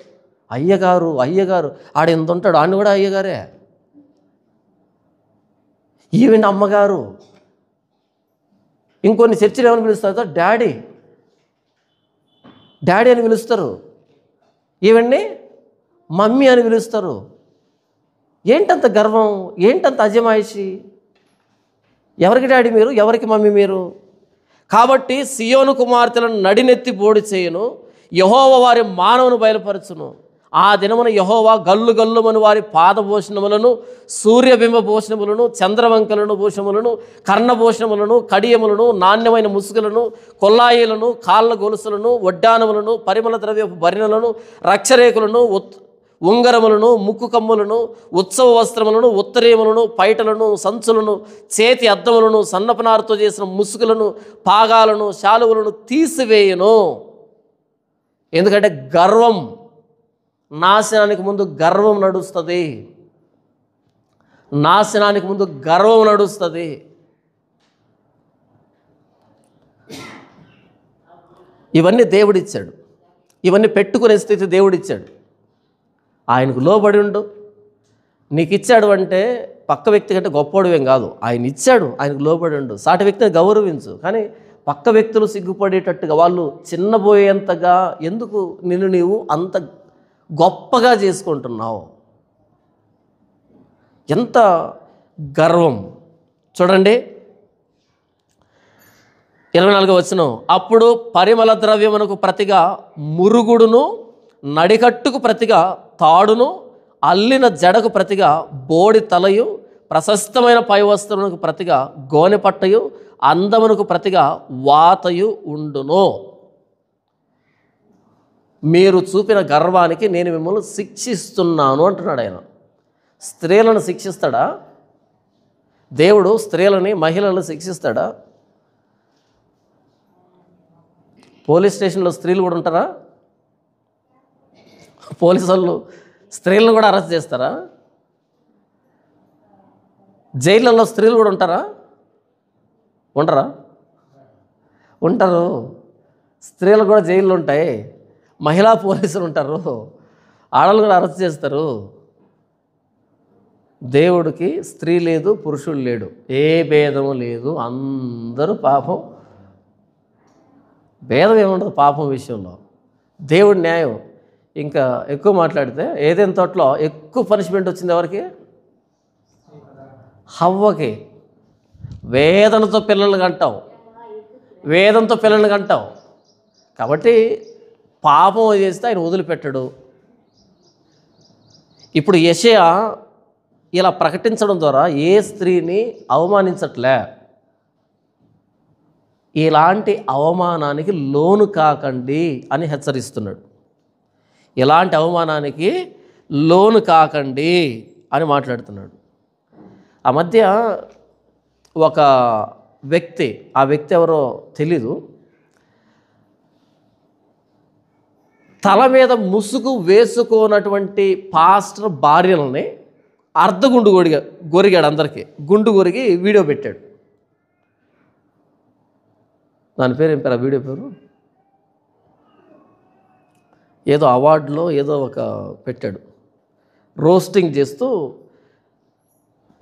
A: అయ్యగారు ఆడు ఎంత ఉంటాడు, ఆయన కూడా అయ్యగారే. ఈవెన్ అమ్మగారు. ఇంకొన్ని చర్చలు ఏమని పిలుస్తారు? డాడీ అని పిలుస్తారు. ఈవెన్ని మమ్మీ అని పిలుస్తారు. ఏంటంత గర్వం? ఏంటంత అజమాయిషి? ఎవరికి డాడీ మీరు, ఎవరికి మమ్మీ మీరు? కాబట్టి సియోను కుమార్తెలను నడినెత్తి బోడి చేయును, యెహోవా వారి మానవును బయలుపరచును. ఆ దినమున యెహోవా గల్లు గల్లుమని వారి పాదభూషణములను, సూర్యబింబ భూషణములను, చంద్రవంకలను భూషణములను, కర్ణభూషణములను, కడియములను, నాణ్యమైన ముసుగులను, కొల్లాయిలను, కాళ్ళ గొలుసులను, వడ్డానములను, పరిమళ ద్రవ్యపు భరిణలను, రక్షరేకులను, ఉంగరములను, ముక్కు కమ్ములను, ఉత్సవ వస్త్రములను, ఉత్తరీయములను, పైటలను, సంచులను, చేతి అద్దములను, సన్నపనారుతో చేసిన ముసుగులను, పాగాలను, శాలువలను తీసివేయును. ఎందుకంటే గర్వం, నాశనానికి ముందు గర్వం నడుస్తుంది. నాశనానికి ముందు గర్వం నడుస్తుంది. ఇవన్నీ దేవుడిచ్చాడు. ఇవన్నీ పెట్టుకునే స్థితి దేవుడిచ్చాడు. ఆయనకు లోబడి ఉండు. నీకు ఇచ్చాడు అంటే పక్క వ్యక్తి కంటే గొప్పవాడువేం కాదు. ఆయన ఇచ్చాడు, ఆయనకు లోబడి ఉండు. సాటి వ్యక్తిని గౌరవించు. కానీ పక్క వ్యక్తులు సిగ్గుపడేటట్టుగా, వాళ్ళు చిన్నబోయేంతగా ఎందుకు నిన్ను నీవు అంత గొప్పగా చేసుకుంటున్నావు? ఎంత గర్వం చూడండి. 24వ వచనం, అప్పుడు పరిమళ ద్రవ్యమునకు ప్రతిగా మురుగుడును, నడికట్టుకు ప్రతిగా తాడును, అల్లిన జడకు ప్రతిగా బోడి తలయు, ప్రశస్తమైన పైవస్త్రమునకు ప్రతిగా గోనె పట్టయు, అందమునకు ప్రతిగా వాతయు ఉండును. మీరు చూపిన గర్వానికి నేను మిమ్మల్ని శిక్షిస్తున్నాను అంటున్నాడు ఆయన. స్త్రీలను శిక్షిస్తాడా దేవుడు? స్త్రీలని, మహిళలను శిక్షిస్తాడా? పోలీస్ స్టేషన్లో స్త్రీలు కూడా ఉంటారా? పోలీసు వాళ్ళు స్త్రీలను కూడా అరెస్ట్ చేస్తారా? జైళ్ళల్లో స్త్రీలు కూడా ఉంటారా? ఉండరా? ఉంటారు. స్త్రీలు కూడా జైళ్ళు ఉంటాయి, మహిళా పోలీసులు ఉంటారు, ఆడలు కూడా అరెస్ట్ చేస్తారు. దేవుడికి స్త్రీ లేదు, పురుషుడు లేడు, ఏ భేదము లేదు. అందరూ పాపం. భేదం ఏముండదు పాపం విషయంలో. దేవుడి న్యాయం. ఇంకా ఎక్కువ మాట్లాడితే ఏదైనా తోటలో ఎక్కువ పనిష్మెంట్ వచ్చింది ఎవరికి? హవ్వకి. వేదనతో పిల్లల్ని కంటావు, వేదంతో పిల్లల్ని కంటావు. కాబట్టి పాపం చేస్తే ఆయన వదిలిపెట్టడు. ఇప్పుడు యెషయా ఇలా ప్రకటించడం ద్వారా ఏ స్త్రీని అవమానించట్లే. ఇలాంటి అవమానానికి లోను కాకండి అని హెచ్చరిస్తున్నాడు. ఇలాంటి అవమానానికి లోను కాకండి అని మాట్లాడుతున్నాడు. ఆ మధ్య ఒక వ్యక్తి, ఆ వ్యక్తి ఎవరో తెలీదు, తల మీద ముసుగు వేసుకోనటువంటి పాస్టర్ భార్యలని అర్ధగుండు గొరిగాడు. అందరికీ గుండు గొరిగి వీడియో పెట్టాడు. దాని పేరు ఏం పేరు? ఆ వీడియో పేరు ఏదో అవార్డులో ఏదో ఒక పెట్టాడు. రోస్టింగ్ చేస్తూ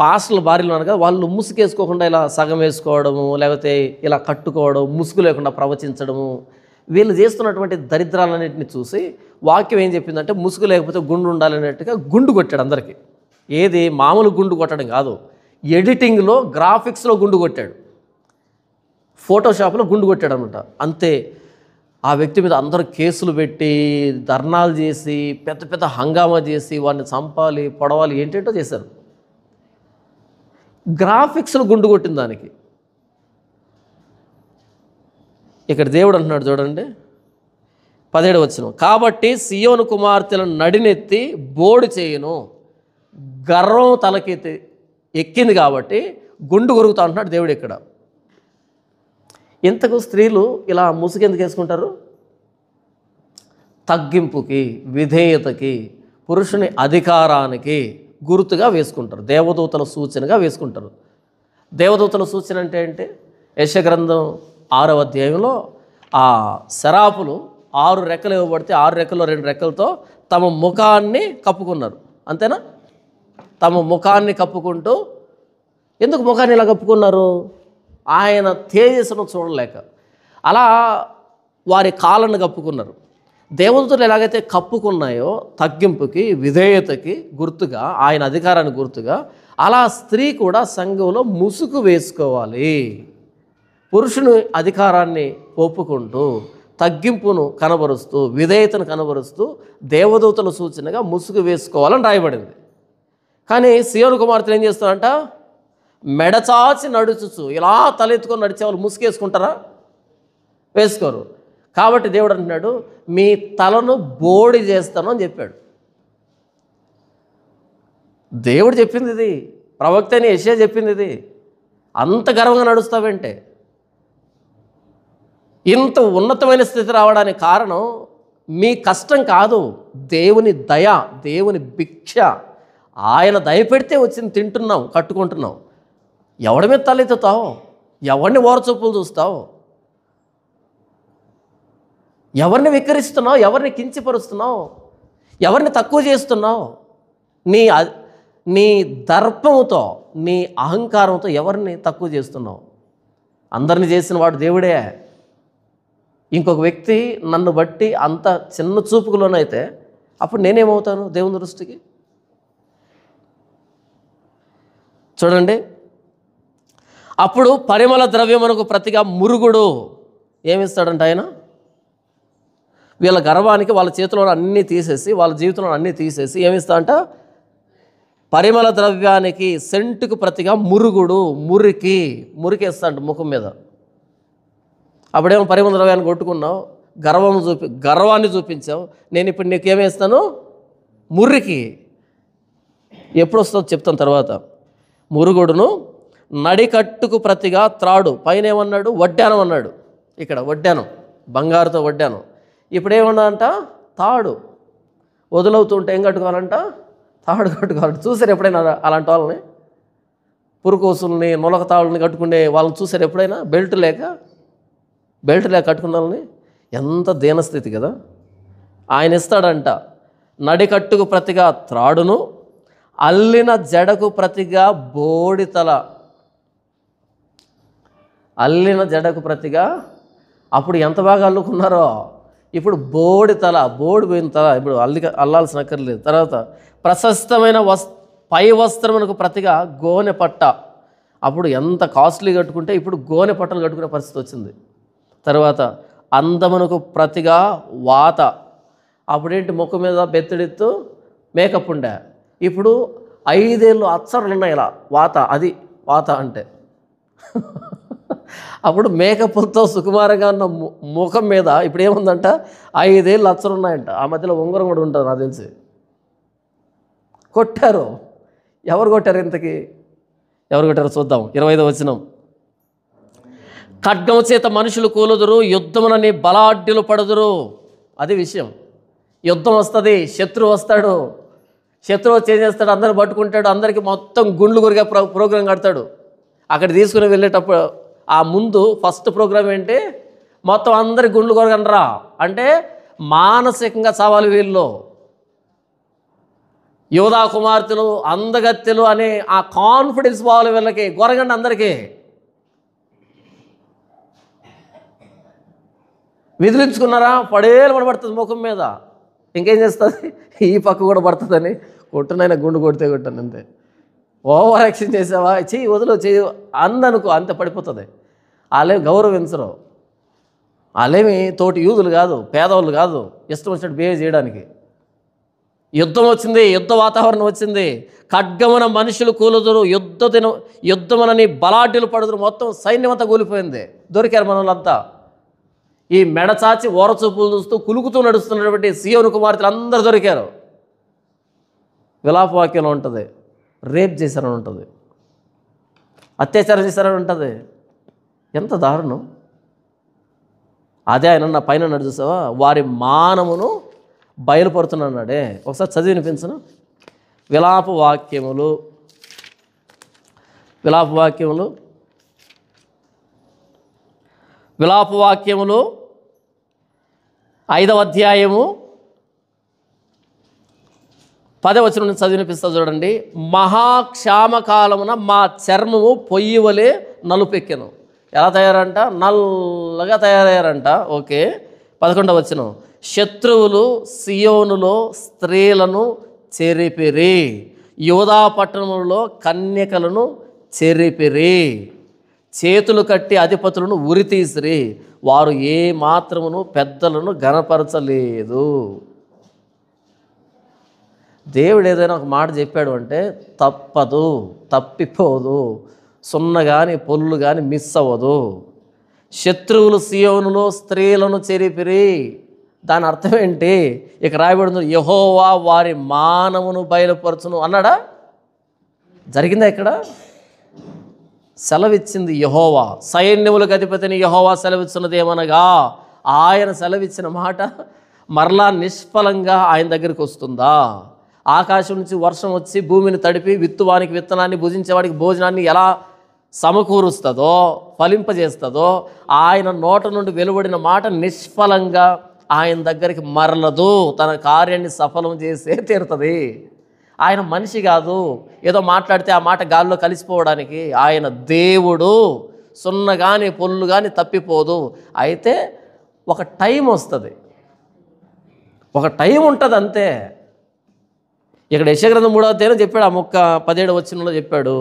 A: పాస్టర్ల భార్యలు అనగా వాళ్ళు ముసుగేసుకోకుండా ఇలా సగం వేసుకోవడము, లేకపోతే ఇలా కట్టుకోవడం, ముసుగు లేకుండా ప్రవచించడము, వీళ్ళు చేస్తున్నటువంటి దరిద్రాలన్నింటినీ చూసి వాక్యం ఏం చెప్పిందంటే ముసుగు లేకపోతే గుండు ఉండాలనేట్టుగా గుండు కొట్టాడు అందరికీ. ఏది మామూలు గుండు కొట్టడం కాదు, ఎడిటింగ్లో, గ్రాఫిక్స్లో గుండు కొట్టాడు, ఫోటోషాప్లో గుండు కొట్టాడు అనమాట. అంతే. ఆ వ్యక్తి మీద అందరూ కేసులు పెట్టి, ధర్నాలు చేసి, పెద్ద పెద్ద హంగామా చేసి, వాడిని చంపాలి, పొడవాలి, ఏంటేంటో చేశారు. గ్రాఫిక్స్లో గుండు కొట్టిన దానికి. ఇక్కడ దేవుడు అంటున్నాడు చూడండి, 17వ వచనం, కాబట్టి సియోను కుమార్తెలను నడినెత్తి బోడి చేయును. గర్వం తలకి ఎక్కింది కాబట్టి గుండు కొరుకుతా అంటున్నాడు దేవుడు ఇక్కడ. ఇంతకు స్త్రీలు ఇలా ముసుగెందుకు వేసుకుంటారు? తగ్గింపుకి, విధేయతకి, పురుషుని అధికారానికి గుర్తుగా వేసుకుంటారు. దేవదూతల సూచనగా వేసుకుంటారు. దేవదూతల సూచన అంటే ఏంటి? యెషయా గ్రంథం 6వ అధ్యాయంలో ఆ శరాపులు 6 రెక్కలు ఇవ్వబడితే 6 రెక్కల్లో 2 రెక్కలతో తమ ముఖాన్ని కప్పుకున్నారు. అంతేనా? తమ ముఖాన్ని కప్పుకుంటూ, ఎందుకు ముఖాన్ని ఇలా కప్పుకున్నారు? ఆయన తేజస్సును చూడలేక. అలా వారి కాళ్ళను కప్పుకున్నారు. దేవదూతలు ఎలాగైతే కప్పుకున్నాయో తగ్గింపుకి, విధేయతకి గుర్తుగా, ఆయన అధికారానికి గుర్తుగా, అలా స్త్రీ కూడా సంఘంలో ముసుగు వేసుకోవాలి. పురుషుని అధికారాన్ని ఒప్పుకుంటూ, తగ్గింపును కనబరుస్తూ, విధేయతను కనబరుస్తూ దేవదూతల సూచనగా ముసుగు వేసుకోవాలని రాయబడింది. కానీ సీయోను కుమార్తెలు ఏం చేస్తారంట? మెడచాచి నడుచుచు ఇలా తలెత్తుకొని నడిచే వాళ్ళు ముసుగేసుకుంటారా? వేసుకోరు. కాబట్టి దేవుడు అంటున్నాడు, మీ తలను బోడి చేస్తాను అని చెప్పాడు. దేవుడు చెప్పింది ఇది, ప్రవక్త అని యెషయా చెప్పింది ఇది. అంత గర్వంగా నడుస్తావంటే, ఇంత ఉన్నతమైన స్థితి రావడానికి కారణం మీ కష్టం కాదు, దేవుని దయ, దేవుని భిక్ష. ఆయన దయ పెడితే వచ్చింది, తింటున్నాం, కట్టుకుంటున్నాం. ఎవడి మీద తలెత్తుతావు? ఎవరిని ఓరచూపులు చూస్తావు? ఎవరిని వికరిస్తున్నావు? ఎవరిని కించపరుస్తున్నావు? ఎవరిని తక్కువ చేస్తున్నావు? నీ దర్పంతో, నీ అహంకారంతో ఎవరిని తక్కువ చేస్తున్నావు? అందరిని చేసిన వాడు దేవుడే. ఇంకొక వ్యక్తి నన్ను బట్టి అంత చిన్న చూపుకులోనైతే అప్పుడు నేనేమవుతాను దేవుని దృష్టికి? చూడండి, అప్పుడు పరిమళ ద్రవ్యమునకు ప్రతిగా మురుగుడు ఏమిస్తాడంట ఆయన? వీళ్ళ గర్వానికి వాళ్ళ చేతిలో అన్నీ తీసేసి, వాళ్ళ జీవితంలో అన్నీ తీసేసి ఏమిస్తాడంట? పరిమళ ద్రవ్యానికి, సెంటుకు ప్రతిగా మురుగుడు, మురికేస్తాడంట ముఖం మీద. అప్పుడేమో పరిమళ ద్రవ్యాన్ని కొట్టుకున్నావు, గర్వాన్ని చూపించావు. నేను ఇప్పుడు నీకేమేస్తాను? మురికి. ఎప్పుడు వస్తుందో చెప్తాను తర్వాత. మురుగుడును, నడికట్టుకు ప్రతిగా త్రాడు. పైన ఏమన్నాడు? వడ్డానం అన్నాడు. ఇక్కడ వడ్డానం, బంగారుతో వడ్డానం. ఇప్పుడు ఏమన్నా అంట? తాడు. వదులవుతుంటే ఏం కట్టుకోవాలంట? తాడు కట్టుకోవాలంట. చూసారు ఎప్పుడైనా అలాంటి వాళ్ళని? పురుకోసుల్ని, మొలక తాళ్ళని కట్టుకునే వాళ్ళని చూసారు ఎప్పుడైనా? బెల్ట్ లేక కట్టుకున్న వాళ్ళని. ఎంత దీనస్థితి కదా. ఆయన ఇస్తాడంట నడికట్టుకు ప్రతిగా త్రాడును, అల్లిన జడకు ప్రతిగా బోడితల. అల్లిన జడకు ప్రతిగా, అప్పుడు ఎంత బాగా అల్లుకున్నారో, ఇప్పుడు బోడితల, బోడి పోయిన తల, ఇప్పుడు అల్లాల్సిన అక్కర్లేదు. తర్వాత ప్రశస్తమైన పై వస్త్రమునకు ప్రతిగా గోనె పట్ట. అప్పుడు ఎంత కాస్ట్లీ కట్టుకుంటే ఇప్పుడు గోనె పట్టలు కట్టుకునే పరిస్థితి వచ్చింది. తర్వాత అందమునకు ప్రతిగా వాత. అప్పుడేంటి? ముఖం మీద బెత్తడెత్తు మేకప్ ఉండే, ఇప్పుడు 5 ఏళ్ళు అచ్చర్లు ఉన్నాయి ఇలా. వాత, అది వాత అంటే. అప్పుడు మేకప్తో సుకుమారంగా ఉన్న ముఖం మీద ఇప్పుడు ఏముందంట? 5 ఏళ్ళు అచ్చరు ఉన్నాయంట. ఆ మధ్యలో ఉంగరం కూడా ఉంటుంది నాకు తెలిసి. కొట్టారు. ఎవరు కొట్టారు? ఇంతకీ ఎవరు కొట్టారో చూద్దాం. 25వ వచనం. ఖడ్గము చేత మనుషులు కూలుదురు, యుద్ధమునని బలాఢ్యులు పడుదురు. అది విషయం. యుద్ధం వస్తుంది, శత్రువు వస్తాడు. శత్రువు చేంజ్ చేస్తాడు, అందరు పట్టుకుంటాడు, అందరికీ మొత్తం గుండ్లు గురిగా ప్రోగ్రాం కడతాడు. అక్కడ తీసుకుని వెళ్ళేటప్పుడు ఆ ముందు ఫస్ట్ ప్రోగ్రాం ఏంటి? మొత్తం అందరి గుండ్లు కొరగనరా అంటే మానసికంగా చావాలి వీళ్ళు. యోధా కుమార్తెలు, అందగత్తెలు అనే ఆ కాన్ఫిడెన్స్ పోవాలి వీళ్ళకి. గొరగండి అందరికీ. విదిలించుకున్నారా? పడేలు పడుతుంది ముఖం మీద. ఇంకేం చేస్తుంది? ఈ పక్క కూడా పడుతుందని కొట్టునైనా గుండు కొడితే కొట్టాను అంతే. ఓవర్ యాక్షన్ చేసావా, చెయ్యి వదిలో, చెయ్యి అందనుకో, అంతే పడిపోతుంది. వాళ్ళేమి గౌరవించరు. వాళ్ళేమి తోటి యూదులు కాదు, పేదవాళ్ళు కాదు, ఇష్టం వచ్చినట్టు బిహేవ్ చేయడానికి. యుద్ధం వచ్చింది, యుద్ధ వాతావరణం వచ్చింది. ఖడ్గమున మనుషులు కూలుదురు, యుద్ధమునని బలాఢ్యులు పడుదురు. మొత్తం సైన్యం అంతా కూలిపోయింది. దొరికారు మనోళ్ళంతా. ఈ మెడచాచి ఓరచూపులు చూస్తూ కులుకుతూ నడుస్తున్నటువంటి సీయోను కుమార్తెలు అందరూ దొరికారు. విలాపవాక్యంలో ఉంటుంది, రేప్ చేశారని ఉంటుంది, అత్యాచారం చేశారని ఉంటుంది. ఎంత దారుణం! అదే ఆయన నా పైన అన్నాడు చూసావా, వారి మానమును బయలుపడుతున్నాడే. ఒకసారి చదివి వినిపించను. విలాపవాక్యములు 5వ అధ్యాయము 10వ వచనం నుంచి చదివి వినిపిస్తా చూడండి. మహాక్షామకాలమున మా చర్మము పొయ్యి వలె నలుపెక్కెను. ఎలా తయారంట? నల్లగా తయారయ్యారంట. ఓకే. 11వ వచనం, శత్రువులు సియోనులో స్త్రీలను చెరిపిరి, యోధా పట్టణములలో కన్యకలను చెరిపిరి, చేతులు కట్టి అధిపతులను ఉరితీసిరి, వారు ఏ మాత్రమును పెద్దలను గణపరచలేదు. దేవుడు ఏదైనా ఒక మాట చెప్పాడు అంటే తప్పదు, తప్పిపోదు, సున్న కానీ పొల్లు కానీ మిస్ అవ్వదు. శత్రువులు సియోనులో స్త్రీలను చెరిపిరి, దాని అర్థం ఏంటి? ఇక రాయబడింది, యెహోవా వారి మానమును బయలుపరచును అన్నాడా? జరిగిందా? ఇక్కడ సెలవిచ్చింది యెహోవా, సైన్యములకు అధిపతిని యెహోవా సెలవిస్తున్నది ఏమనగా, ఆయన సెలవిచ్చిన మాట మరలా నిష్ఫలంగా ఆయన దగ్గరికి వస్తుందా? ఆకాశం నుంచి వర్షం వచ్చి భూమిని తడిపి విత్తువానికి విత్తనాన్ని, భుజించేవాడికి భోజనాన్ని ఎలా సమకూరుస్తుందో, ఫలింపజేస్తుందో, ఆయన నోట నుండి వెలువడిన మాట నిష్ఫలంగా ఆయన దగ్గరికి మరలదు, తన కార్యాన్ని సఫలం చేసే తీరుతుంది. ఆయన మనిషి కాదు, ఏదో మాట్లాడితే ఆ మాట గాల్లో కలిసిపోవడానికి. ఆయన దేవుడు, సున్న కానీ పొల్లు కానీ తప్పిపోదు. అయితే ఒక టైం వస్తుంది, ఒక టైం ఉంటుంది అంతే. ఇక్కడ యెషయా గ్రంథం 3వ అధ్యాయం చెప్పాడు, ఆ మొక్క 17వ వచనంలో చెప్పాడు,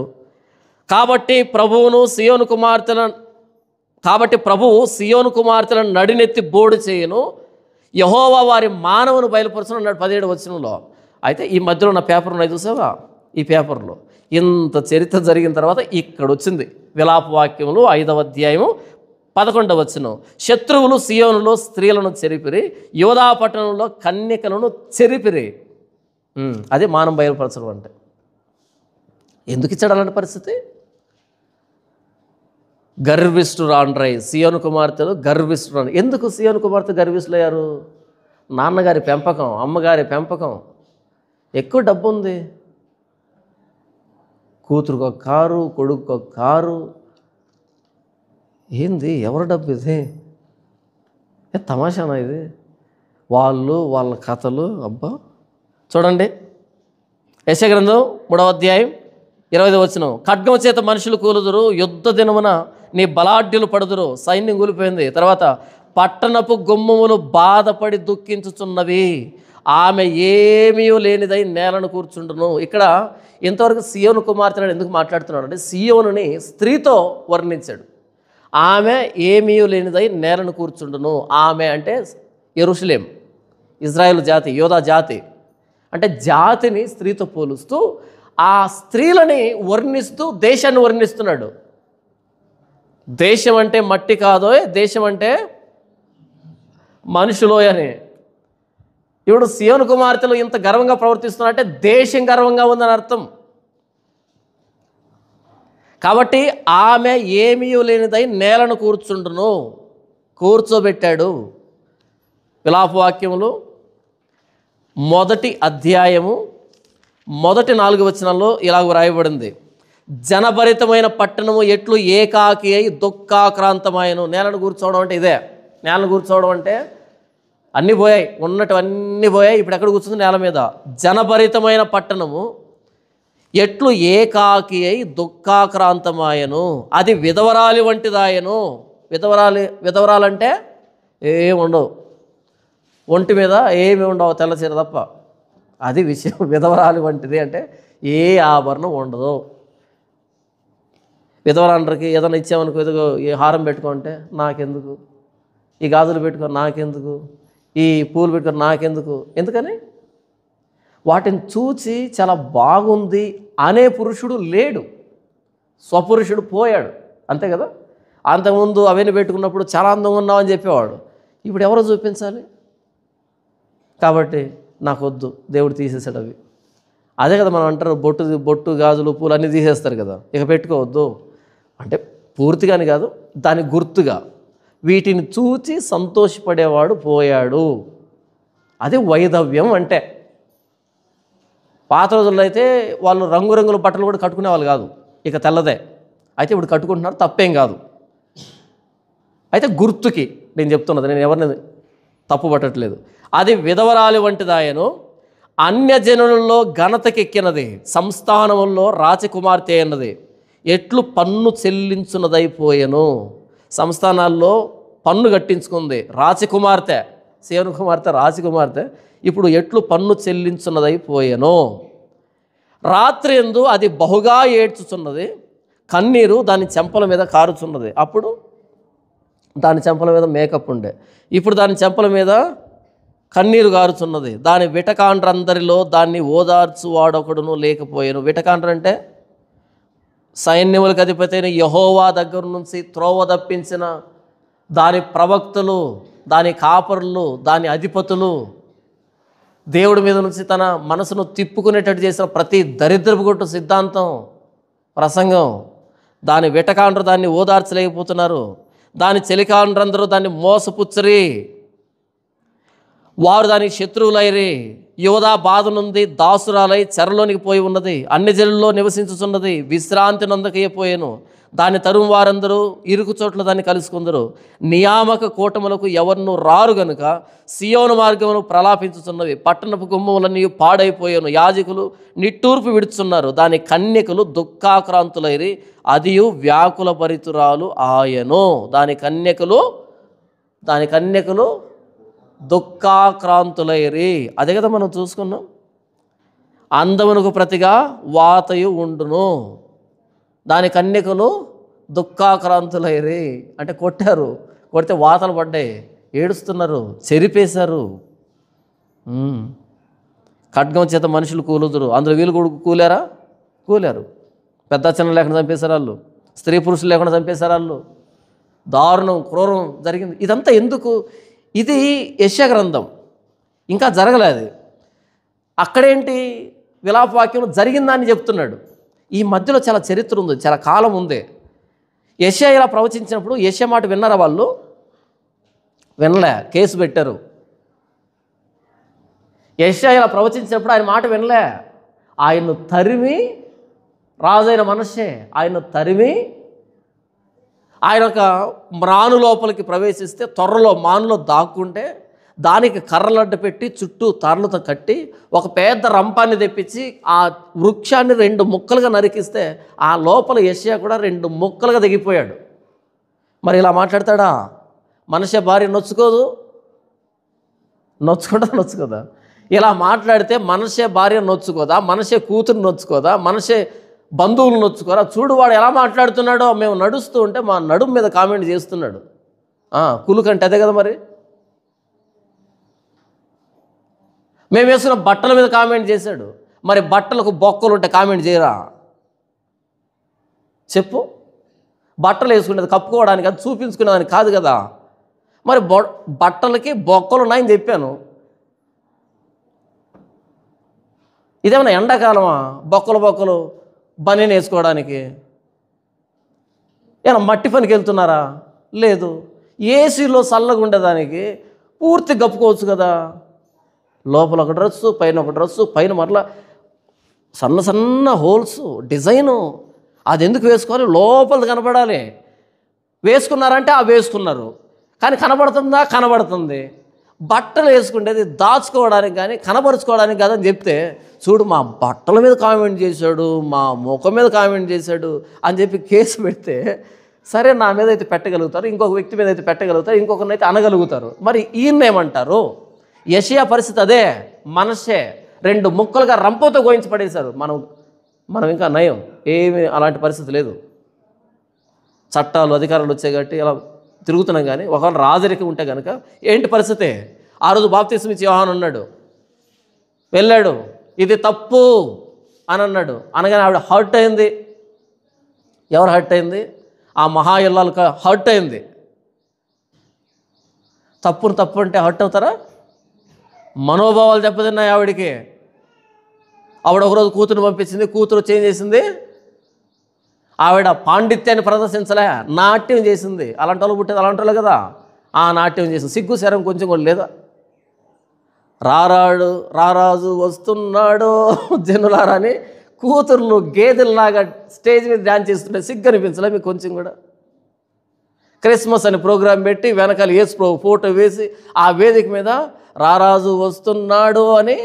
A: కాబట్టి ప్రభువు సియోను కుమార్తెలను నడినెత్తి బోడు చేయను, యెహోవా వారి మానవును బయలుపరచును అన్నాడు 17వ వచనంలో. అయితే ఈ మధ్యలో ఉన్న పేపర్ ఉన్నాయి చూసావా, ఈ పేపర్లో ఇంత చరిత్ర జరిగిన తర్వాత ఇక్కడ వచ్చింది విలాపవాక్యములు 5వ అధ్యాయము 11వ వచనం, శత్రువులు సియోనులో స్త్రీలను చెరిపిరి, యోధా పట్టణంలో కన్యకలను చెరిపిరి. అదే మానం బయలుపరచడం అంటే. ఎందుకు ఇచ్చాడు అలాంటి పరిస్థితి? గర్విష్ఠురాండ్రై, సియోను కుమార్తెలు గర్విష్ఠురాండ్ర. ఎందుకు సియోను కుమార్తె గర్విష్ఠులయ్యారు? నాన్నగారి పెంపకం, అమ్మగారి పెంపకం. ఎక్కువ డబ్బు ఉంది, కూతురుకు ఒక కారు, కొడుకు ఒక కారు. ఏంది, ఎవరి డబ్బు ఇది? తమాషానా ఇది? వాళ్ళ కథలు. అబ్బా చూడండి, యెషయా గ్రంథం 3వ అధ్యాయం 20వ వచనం, ఖడ్గము చేత మనుషులు కూలుదురు, యుద్ధ దినమున నీ బలాఢ్యులు పడుదురు. సైన్యం కూలిపోయింది. తర్వాత పట్టణపు గుమ్మములు బాధపడి దుఃఖించుచున్నవి, ఆమె ఏమీ లేనిదై నేలను కూర్చుండును. ఇక్కడ ఇంతవరకు సియోను కుమార్తెను ఎందుకు మాట్లాడుతున్నాడు అంటే, సియోనుని స్త్రీతో వర్ణించాడు. ఆమె ఏమీ లేనిదై నేలను కూర్చుండును. ఆమె అంటే యెరూషలేం, ఇజ్రాయేల్ జాతి, యోధా జాతి. అంటే జాతిని స్త్రీతో పోలుస్తూ ఆ స్త్రీలని వర్ణిస్తూ దేశాన్ని వర్ణిస్తున్నాడు. దేశం అంటే మట్టి కాదోయ్, దేశం అంటే మనుషులోయ్ అని. ఇప్పుడు సియోను కుమార్తెలు ఇంత గర్వంగా ప్రవర్తిస్తున్నారంటే దేశం గర్వంగా ఉందని అర్థం. కాబట్టి ఆమె ఏమీ లేనిదై నేలను కూర్చుండును, కూర్చోబెట్టాడు. విలాపవాక్యములు 1వ అధ్యాయము 4 వచనాల్లో ఇలాగ వ్రాయబడింది, జనభరితమైన పట్టణము ఎట్లు ఏకాకి అయి దుఃఖాక్రాంతమాయను. నేలను కూర్చోవడం అంటే ఇదే. నేలను కూర్చోవడం అంటే అన్నీ పోయాయి, ఉన్నటువన్నీ పోయాయి, ఇప్పుడు ఎక్కడ కూర్చుంది? నేల మీద. జనభరితమైన పట్టణము ఎట్లు ఏకాకి అయి దుఃఖాక్రాంతమాయను, అది విధవరాలి వంటిదాయను. విధవరాలంటే ఏమి ఉండవు, ఒంటి మీద ఏమి ఉండవు, తెల్ల చీర తప్ప. అది విషయం. విధవరాలి వంటిది అంటే ఏ ఆభరణం ఉండదు. విధవరాండ్రకి ఏదైనా ఇచ్చామనుకో, ఎదుగో ఈ హారం పెట్టుకుంటే నాకెందుకు, ఈ గాజులు పెట్టుకో నాకెందుకు, ఈ పూలు పెట్టుకో నాకెందుకు. ఎందుకని? వాటిని చూచి చాలా బాగుంది అనే పురుషుడు లేడు, స్వపురుషుడు పోయాడు. అంతే కదా? అంతకుముందు అవన్నీ పెట్టుకున్నప్పుడు చాలా అందంగా ఉన్నావు అని చెప్పేవాడు. ఇప్పుడు ఎవరో చూపించాలి. కాబట్టి నాకు వద్దు, దేవుడు తీసేసాడు అవి అదే కదా మనం అంటారు, బొట్టు గాజులు పూలు అన్నీ తీసేస్తారు కదా, ఇక పెట్టుకోవద్దు అంటే పూర్తిగాని కాదు, దాని గుర్తుగా వీటిని చూచి సంతోషపడేవాడు పోయాడు. అది వైధవ్యం అంటే. పాత రోజుల్లో అయితే వాళ్ళు రంగురంగుల బట్టలు కూడా కట్టుకునేవాళ్ళు కాదు, ఇక తెల్లదే. అయితే ఇప్పుడు కట్టుకుంటున్నారు, తప్పేం కాదు. అయితే గుర్తుకి నేను చెప్తున్నది, నేను ఎవరిని తప్పు పట్టట్లేదు. అది విధవరాలి వంటిదాయను, అన్యజనులలో ఘనతకెక్కినది, సంస్థానముల్లో రాజకుమార్తె అన్నది, ఎట్లు పన్ను చెల్లించున్నదైపోయెను. సంస్థానాల్లో పన్ను కట్టించుకుంది రాజకుమార్తె, సీయోను కుమార్తె రాజకుమార్తె, ఇప్పుడు ఎట్లు పన్ను చెల్లించున్నదైపోయెను. రాత్రి యందు అది బహుగా ఏడ్చుచున్నది, కన్నీరు దాని చెంపల మీద కారుచున్నది. అప్పుడు దాని చెంపల మీద మేకప్ ఉండే, ఇప్పుడు దాని చెంపల మీద కన్నీరు గారుచున్నది. దాని విటకాండ్రందరిలో దాన్ని ఓదార్చువాడొకడును లేకపోయాను. విటకాండ్ర అంటే సైన్యములకు అధిపతి అయిన యెహోవా దగ్గర నుంచి త్రోవ తప్పించిన దాని ప్రవక్తలు, దాని కాపరులు, దాని అధిపతులు, దేవుడి మీద నుంచి తన మనసును తిప్పుకునేటట్టు చేసిన ప్రతి దరిద్రపు కొట్టు సిద్ధాంతం, ప్రసంగం, దాని విటకాండ్రు దాన్ని ఓదార్చలేకపోతున్నారు. దాని చెలికాండ్రందరూ దాన్ని మోసపుచ్చరి, వారు దానికి శత్రువులైరి. యోధా బాధ నుండి దాసురాలై చెరలోనికి పోయి ఉన్నది, అన్ని జనుల్లో నివసించుచున్నది, విశ్రాంతి నందకయ్యపోయాను. దాని తరుము వారందరూ ఇరుకు చోట్ల దాన్ని కలుసుకుందరు. నియామక కూటములకు ఎవరినూ రారు గనుక సియోను మార్గమును ప్రలాపించుచున్నవి. పట్టణపు గుమ్మములన్నీ పాడైపోయాను, యాజకులు నిట్టూర్పు విడుచున్నారు. దాని కన్యకులు దుఃఖాక్రాంతులైరి, అదియు వ్యాకుల పరితురాలు ఆయను. దాని కన్యకులు దుఃఖాక్రాంతులైరి. అదే కదా మనం చూసుకున్నాం. అందమునకు ప్రతిగా వాతయు ఉండును, దాని కన్యకులు దుఃఖాక్రాంతులైరి అంటే కొట్టారు, కొడితే వాతలు పడ్డాయి, ఏడుస్తున్నారు, చెరిపేశారు. ఖడ్గం చేత మనుషులు కూలుదురు, అందులో వీళ్ళు కూడా కూలారు. పెద్ద చిన్న లేకుండా చంపేశారు వాళ్ళు, స్త్రీ పురుషులు లేకుండా చంపేశారు వాళ్ళు. దారుణం, క్రూరం జరిగింది. ఇదంతా ఎందుకు? ఇది యెషయా గ్రంథం, ఇంకా జరగలేదు. అక్కడేంటి విలాపవాక్యం జరిగిందని చెప్తున్నాడు. ఈ మధ్యలో చాలా చరిత్ర ఉంది, చాలా కాలం ఉంది. యెషయా ఇలా ప్రవచించినప్పుడు యెషయా మాట విన్నారా వాళ్ళు? వినలే, కేసు పెట్టారు. యెషయా ఇలా ప్రవచించినప్పుడు ఆయన మాట వినలే. ఆయన్ను తరిమి, రాజైన మనషే ఆయన్ను తరిమి, ఆయన ఒక మ్రాను లోపలికి ప్రవేశిస్తే త్వరలో మానులో దాక్కుంటే దానికి కర్రలడ్డ పెట్టి చుట్టూ తార్లతో కట్టి ఒక పెద్ద రంపాన్ని తెప్పించి ఆ వృక్షాన్ని 2 ముక్కలుగా నరికిస్తే ఆ లోపల యెషయా కూడా 2 ముక్కలుగా దిగిపోయాడు. మరి ఇలా మాట్లాడతాడా? మనషే భార్య నొచ్చుకోదా? ఇలా మాట్లాడితే మనషే భార్య నొచ్చుకోదా? మనషే కూతురు నొచ్చుకోదా? మనషే బంధువులు నొచ్చుకోరా? చూడు వాడు ఎలా మాట్లాడుతున్నాడో. మేము నడుస్తూ ఉంటే మా నడుము మీద కామెంట్ చేస్తున్నాడు. కులుకంటే అదే కదా మరి. మేము వేసుకున్న బట్టల మీద కామెంట్ చేశాడు. మరి బట్టలకు బొక్కలు ఉంటే కామెంట్ చేయరా? చెప్పు. బట్టలు వేసుకునేది కప్పుకోవడానికి, అది చూపించుకునేదానికి కాదు కదా. మరి బట్టలకి బొక్కలు ఉన్నాయని చెప్పాను. ఇదేమన్నా ఎండాకాలమా బొక్కలు బనీని వేసుకోవడానికి? ఏమన్నా మట్టి పనికి వెళ్తున్నారా? లేదు. ఏసీలో చల్లగా ఉండేదానికి పూర్తి కప్పుకోవచ్చు కదా. లోపల ఒక డ్రెస్సు, పైన ఒక డ్రెస్సు, పైన మరలా సన్న హోల్స్ డిజైను. అది ఎందుకు వేసుకోవాలి? లోపల కనపడాలి. వేసుకున్నారంటే వేసుకున్నారు, కానీ కనబడుతుందా? కనబడుతుంది. బట్టలు వేసుకుంటేది దాచుకోవడానికి కానీ కనబరుచుకోవడానికి కాదని చెప్తే, చూడు మా బట్టల మీద కామెంట్ చేశాడు, మా ముఖం మీద కామెంట్ చేశాడు అని చెప్పి కేసు పెడితే, సరే నా మీద అయితే పెట్టగలుగుతారు, ఇంకొక వ్యక్తి మీద అయితే పెట్టగలుగుతారు, ఇంకొకరిని అయితే అనగలుగుతారు. మరి ఈయన్నేమంటారు? యెషయా పరిస్థితి అదే. మనషే 2 ముక్కలుగా రంపంతో గోయించి పడేశారు. మనం ఇంకా నయం, ఏమి అలాంటి పరిస్థితి లేదు. చట్టాలు అధికారాలు వచ్చాయి కాబట్టి ఇలా తిరుగుతున్నాం. కానీ ఒకవేళ రాజరికం ఉంటే కనుక ఏంటి పరిస్థితి? ఆ రోజు బాప్తిస్మం ఇచ్చి యోహాను అన్నాడు, వెళ్ళాడు, ఇది తప్పు అని అన్నాడు. అనగానే ఆవిడ హర్ట్ అయింది. ఎవరు హర్ట్ అయింది? ఆ మహా ఇల్లాలకు హర్ట్ అయింది. తప్పు అంటే హర్ట్ అవుతారా? మనోభావాలు దెబ్బతిన్నాయి ఆవిడికి. ఆవిడ ఒకరోజు కూతురు పంపించింది, కూతురు చేంజ్ చేసింది, ఆవిడ పాండిత్యాన్ని ప్రదర్శించలే, నాట్యం చేసింది. అలాంటి వాళ్ళు పుట్టేది అలాంటి వాళ్ళు కదా, ఆ నాట్యం చేసింది. సిగ్గు శరం కొంచెం కూడా లేదా? రారాజు వస్తున్నాడు జనులారా అని కూతుర్లు గేదెల్లాగా స్టేజ్ మీద డ్యాన్స్ చేస్తుంటే సిగ్గు అనిపించలే మీకు కొంచెం కూడా? క్రిస్మస్ అని ప్రోగ్రాం పెట్టి వెనకాల యేసు ప్రభు ఫోటో వేసి ఆ వేదిక మీద రారాజు వస్తున్నాడు అని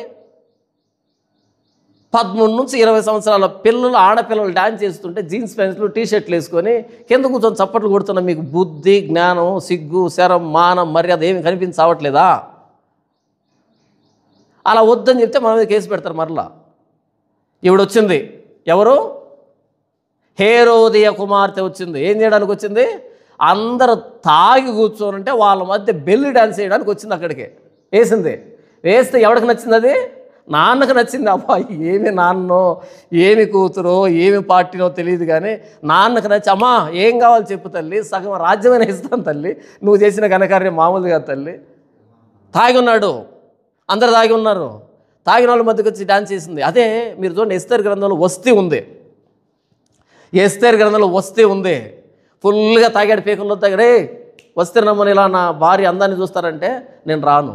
A: 13 నుంచి 20 సంవత్సరాల పిల్లలు, ఆడపిల్లలు డ్యాన్స్ చేస్తుంటే జీన్స్ ప్యాంట్లు, టీషర్ట్లు వేసుకొని కింద కూర్చొని చప్పట్లు కొడుతున్నా మీకు బుద్ధి, జ్ఞానం, సిగ్గు, శరం, మానం, మర్యాద ఏమి కనిపించవట్లేదా? అలా వద్దని చెప్తే మన మీద కేసు పెడతారు. మరలా ఈవిడొచ్చింది, ఎవరు? హేరోదియ కుమార్తె వచ్చింది. ఏం చేయడానికి వచ్చింది? అందరూ తాగి కూర్చోనంటే వాళ్ళ మధ్య బెల్లి డ్యాన్స్ చేయడానికి వచ్చింది. అక్కడికి వేస్తే ఎవరికి నచ్చింది? అది నాన్నకు నచ్చింది. అబ్బా ఏమి నాన్నో, ఏమి కూతురో, ఏమి పార్టీనో తెలియదు కానీ నాన్నకు నచ్చి, అమ్మా ఏం కావాలి చెప్పు తల్లి, సగం రాజ్యమైన ఇస్తాను తల్లి, నువ్వు చేసిన ఘనకార్యం మామూలుగా తల్లి. తాగి ఉన్నాడు, అందరు తాగి ఉన్నారు, తాగిన వాళ్ళ మధ్యకి వచ్చి డ్యాన్స్ చేసింది. అదే మీరు చూడండి, ఎస్తేరు గ్రంథంలో వస్తీ ఉంది. ఎస్తేరు గ్రంథంలో వస్తీ ఉంది. ఫుల్గా తాగాడు, పీకల్లో తాగాడే. వస్తే నమ్మని ఇలా నా భార్య అందాన్ని చూస్తారంటే నేను రాను,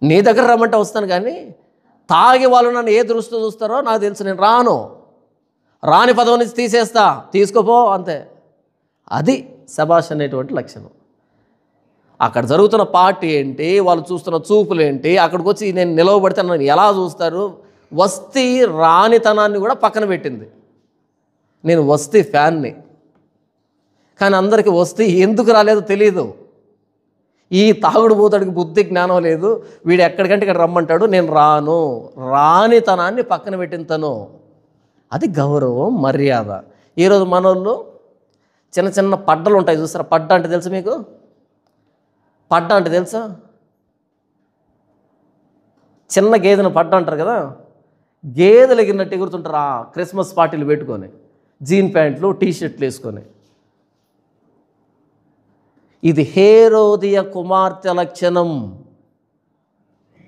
A: నీ దగ్గర రమ్మంటే వస్తాను, కానీ తాగి వాళ్ళు నన్ను ఏ దృష్టితో చూస్తారో నాకు తెలుసు, నేను రాను. రాని పదవి నుంచి తీసేస్తా, తీసుకోపో అంతే. అది శబాష్ అనేటువంటి లక్షణం. అక్కడ జరుగుతున్న పార్టీ ఏంటి, వాళ్ళు చూస్తున్న చూపులు ఏంటి, అక్కడికి వచ్చి నేను నిలవబడితే నన్ను ఎలా చూస్తారు? వస్తీ రానితనాన్ని కూడా పక్కన పెట్టింది. నేను వస్తీ ఫ్యాన్ని, కానీ అందరికీ వస్తీ ఎందుకు రాలేదో తెలియదు. ఈ తాగుడు పోతాడికి బుద్ధి, జ్ఞానం లేదు, వీడు ఎక్కడికంటే ఇక్కడ రమ్మంటాడు, నేను రాను. రానితనాన్ని పక్కన పెట్టింతను. అది గౌరవం, మర్యాద. ఈరోజు మనోళ్ళు చిన్న చిన్న పడ్డలు ఉంటాయి చూస్తారా? పడ్డ అంటే తెలుసా మీకు? పడ్డ అంటే తెలుసా? చిన్న గేదెను పడ్డ అంటారు కదా, గేదెలు ఎగిరినట్టు ఎగురుతుంటారు ఆ క్రిస్మస్ పార్టీలు పెట్టుకొని, జీన్ ప్యాంట్లు, టీషర్ట్లు వేసుకొని. ఇది హేరోదియ కుమార్తె లక్షణం.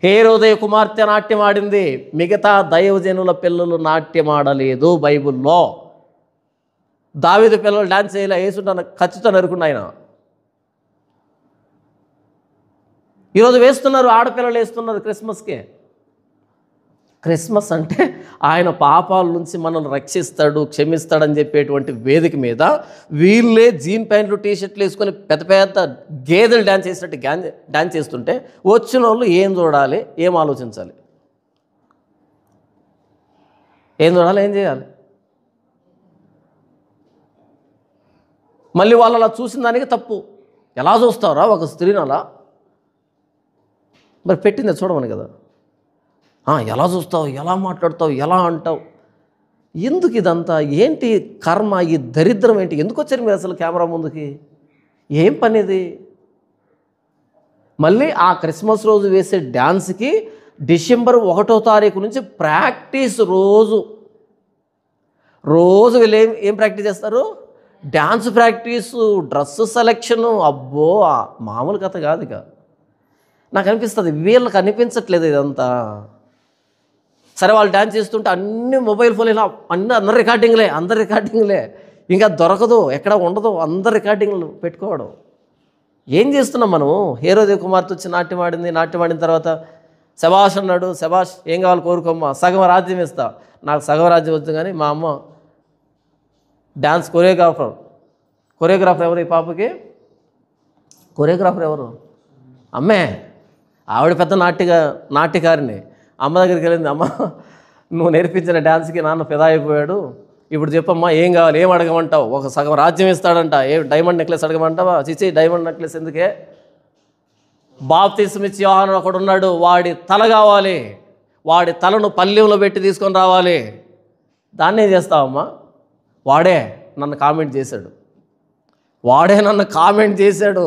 A: హేరోదియ కుమార్తె నాట్యం ఆడింది, మిగతా దైవజనుల పిల్లలు నాట్యం ఆడలేదు. బైబిల్లో దావీదు పిల్లలు డాన్స్ చేయలే, వేసుంటాను ఖచ్చితంగా నరుకుండా ఆయన. ఈరోజు వేస్తున్నారు, ఆడపిల్లలు వేస్తున్నారు క్రిస్మస్కే. క్రిస్మస్ అంటే ఆయన పాపాల నుంచి మనల్ని రక్షిస్తాడు, క్షమిస్తాడని చెప్పేటువంటి వేదిక మీద వీళ్ళే జీన్ ప్యాంట్లు, టీషర్ట్లు వేసుకొని పెద్ద పెద్ద గేదెలు డ్యాన్స్ చేసినట్టు డ్యాన్స్ చేస్తుంటే వచ్చిన వాళ్ళు ఏం చూడాలి, ఏం ఆలోచించాలి? ఏం చూడాలి, ఏం చేయాలి? మళ్ళీ వాళ్ళు అలా చూసిన దానికి తప్పు. ఎలా చూస్తారా ఒక స్త్రీని అలా? మరి పెట్టింది చూడమని కదా. ఎలా చూస్తావు, ఎలా మాట్లాడతావు, ఎలా అంటావు, ఎందుకు ఇదంతా? ఏంటి కర్మ, ఈ దరిద్రం ఏంటి? ఎందుకు వచ్చారు మీరు అసలు కెమెరా ముందుకి? ఏం పని ఇది? మళ్ళీ ఆ క్రిస్మస్ రోజు వేసే డ్యాన్స్కి డిసెంబర్ 1వ తారీఖు నుంచి ప్రాక్టీస్. రోజు వీళ్ళు ఏం ప్రాక్టీస్ చేస్తారు? Dance practice, dress selection. అబ్బో మామూలు కథ కాదు. ఇక నాకు అనిపిస్తుంది వీళ్ళకి అనిపించట్లేదు ఇదంతా. సరే వాళ్ళు డ్యాన్స్ చేస్తుంటే అన్ని మొబైల్ ఫోన్ ఇలా అందరు రికార్డింగ్లే, ఇంకా దొరకదు, ఎక్కడ ఉండదు, అందరు రికార్డింగ్లు పెట్టుకోవడం. ఏం చేస్తున్నాం మనము? హేరోదియ కుమార్తె వచ్చి నాట్యం ఆడిన తర్వాత శబాష్ అన్నాడు. శబాష్, ఏం కావాలి కోరుకోమ్మా, సగం రాజ్యం ఇస్తా. నాకు సగం రాజ్యం వద్దు, కానీ మా అమ్మ డ్యాన్స్ కొరియోగ్రాఫర్ ఎవరు? ఈ పాపకి కొరియోగ్రాఫర్ ఎవరు? అమ్మే. ఆవిడ పెద్ద నాట్యకారిని. అమ్మ దగ్గరికి వెళ్ళింది. అమ్మ, నువ్వు నేర్పించిన డ్యాన్స్కి నాన్న ఫిదా అయిపోయాడు, ఇప్పుడు చెప్పమ్మా ఏం కావాలి, ఏం అడగమంటావు? ఒక సగం రాజ్యం ఇస్తాడంట. Diamond necklace అడగమంటావా? చిచి, డైమండ్ నెక్లెస్ ఎందుకే? బాప్తిస్మం ఇచ్చి యోహాను ఒకడు ఉన్నాడు, వాడి తల కావాలి, వాడి తలను పల్లెంలో పెట్టి తీసుకొని రావాలి. దాన్నే చేస్తావమ్మా? వాడే నన్ను కామెంట్ చేశాడు,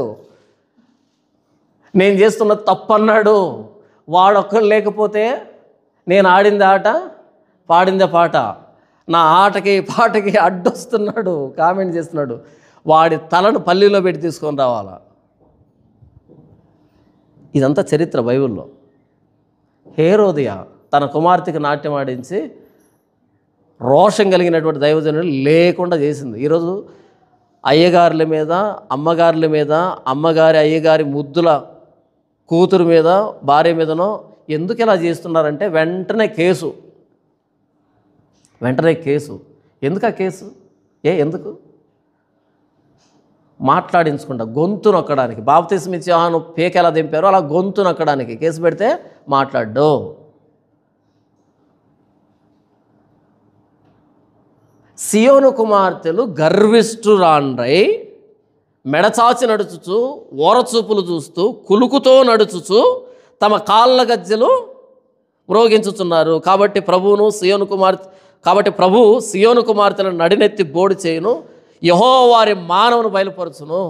A: నేను చేస్తున్న తప్పు అన్నాడు. వాడొక్కడు లేకపోతే నేను ఆడింది ఆట, పాడిందే పాట, నా ఆటకి పాటకి అడ్డొస్తున్నాడు, కామెంట్ చేస్తున్నాడు. వాడి తలను పల్లీలో పెట్టి తీసుకొని రావాలా? ఇదంతా చరిత్ర బైబిల్లో. హేరోదియ తన కుమార్తెకి నాట్యం ఆడించి రోషం కలిగినటువంటి దైవజనులు లేకుండా చేసింది. ఈరోజు అయ్యగారుల మీద, అమ్మగారుల మీద, అమ్మగారి అయ్యగారి ముద్దుల కూతురు మీద, భార్య మీదనో ఎందుకు ఇలా చేస్తున్నారంటే వెంటనే కేసు. ఎందుకు ఆ కేసు? ఎందుకు? మాట్లాడించకుండా గొంతు నొక్కడానికి. బాప్తిస్మం ఇచ్చి యోహాను పేక ఎలా దింపారో అలా గొంతు నొక్కడానికి కేసు పెడితే మాట్లాడ్డు. సియోను కుమార్తెలు గర్విష్ఠురాండ్రై మెడచాచి నడుచుచు, ఓరచూపులు చూస్తూ, కులుకుతో నడుచుచు తమ కాళ్ళ గజ్జెలు మ్రోగించుచున్నారు. కాబట్టి ప్రభువు సియోను కుమార్తెలను నడినెత్తి బోడి చేయును, యెహోవా వారి మానవును బయలుపరచును.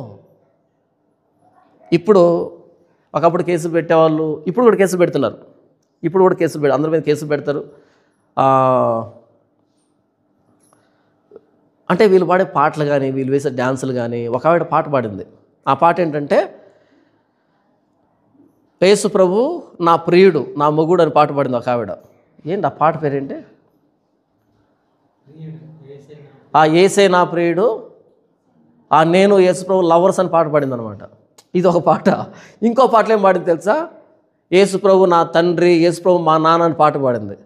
A: ఒకప్పుడు కేసులు పెట్టేవాళ్ళు ఇప్పుడు కూడా కేసులు పెడుతున్నారు. అందరి మీద కేసులు పెడతారు. అంటే వీళ్ళు పాడే పాటలు కానీ, వీళ్ళు వేసే డ్యాన్సులు కానీ. ఒక ఆవిడ పాట పాడింది. ఆ పాట ఏంటంటే, యేసు ప్రభు నా ప్రియుడు, నా మొగుడు అని పాట పాడింది ఒక ఆవిడ. ఏంటి ఆ పాట పేరేంటి? యేసే నా ప్రియుడు, నేను యేసు ప్రభు లవర్స్ అని పాట పాడింది అనమాట. ఇది ఒక పాట. ఇంకో పాటలు ఏం పాడింది తెలుసా? యేసు ప్రభు నా తండ్రి, యేసు ప్రభు మా నాన్న అని పాట పాడింది.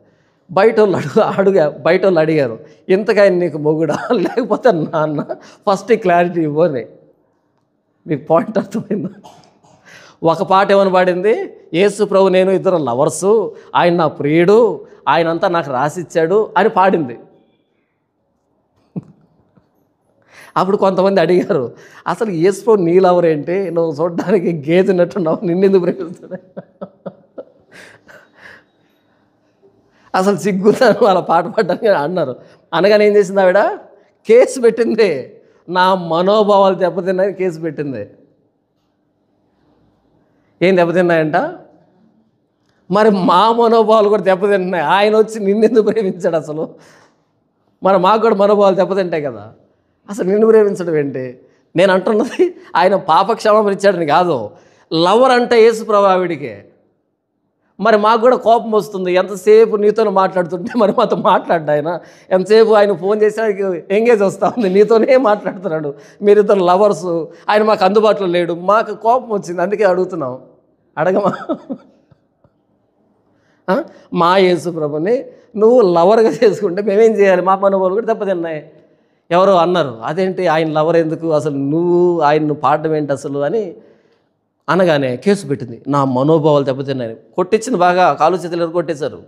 A: బయట వాళ్ళు అడిగారు, ఇంతకాయన నీకు మొగుడా లేకపోతే నాన్న? ఫస్ట్ క్లారిటీ ఇవ్వని. మీకు పాయింట్ అర్థమైందా? ఒక పాట ఏమని పాడింది? యేసు ప్రభు నేను ఇద్దరు లవర్సు, ఆయన నా ప్రియుడు, ఆయనంతా నాకు రాసిచ్చాడు అని పాడింది. అప్పుడు కొంతమంది అడిగారు, అసలు యేసు ప్రభు నీ లవర్ ఏంటి? నువ్వు చూడడానికి గేదెనట్టున్నావు, నిన్నెందుకు ప్రేమిస్తున్నావు? అసలు సిగ్గుతాను అలా పాట పాడడానికి అన్నారు. అనగానే ఏం చేసింది ఆవిడ? కేసు పెట్టింది. నా మనోభావాలు దెబ్బతిన్నాయని కేసు పెట్టింది. ఏం దెబ్బతిన్నాయంట? మరి మా మనోభావాలు కూడా దెబ్బతింటున్నాయి. ఆయన వచ్చి నిన్నెందుకు ప్రేమించాడు అసలు? మరి మాకు కూడా మనోభావాలు దెబ్బతింటాయి కదా. అసలు నిన్ను ప్రేమించడం ఏంటి? నేను అంటున్నది ఆయన పాపక్షమాపణ ఇచ్చాడని కాదు. లవర్ అంటే యేసు ప్రభు ఆవిడికే. మరి మాకు కూడా కోపం వస్తుంది. ఎంతసేపు నీతో మాట్లాడుతుంటే మరి మాతో మాట్లాడ్డా ఆయన? ఎంతసేపు ఆయన ఫోన్ చేసి ఎంగేజ్ వస్తూ ఉంది, నీతోనే మాట్లాడుతున్నాడు, మీరిద్దరు లవర్సు, ఆయన మాకు అందుబాటులో లేడు. మాకు కోపం వచ్చింది, అందుకే అడుగుతున్నాం. అడగమా? మా యేసు ప్రభుని నువ్వు లవర్గా చేసుకుంటే మేమేం చేయాలి? మా మనోభావాలు కూడా దెబ్బతిన్నాయి. ఎవరో అన్నారు, అదేంటి ఆయన లవర్ ఎందుకు, అసలు నువ్వు ఆయన్ను పాడడం ఏంటి అసలు అని అనగానే కేసు పెట్టింది. నా మనోభావాలు దెబ్బతిన్నాయని కొట్టించింది. బాగా కాలు చేతులు కొట్టేశారు.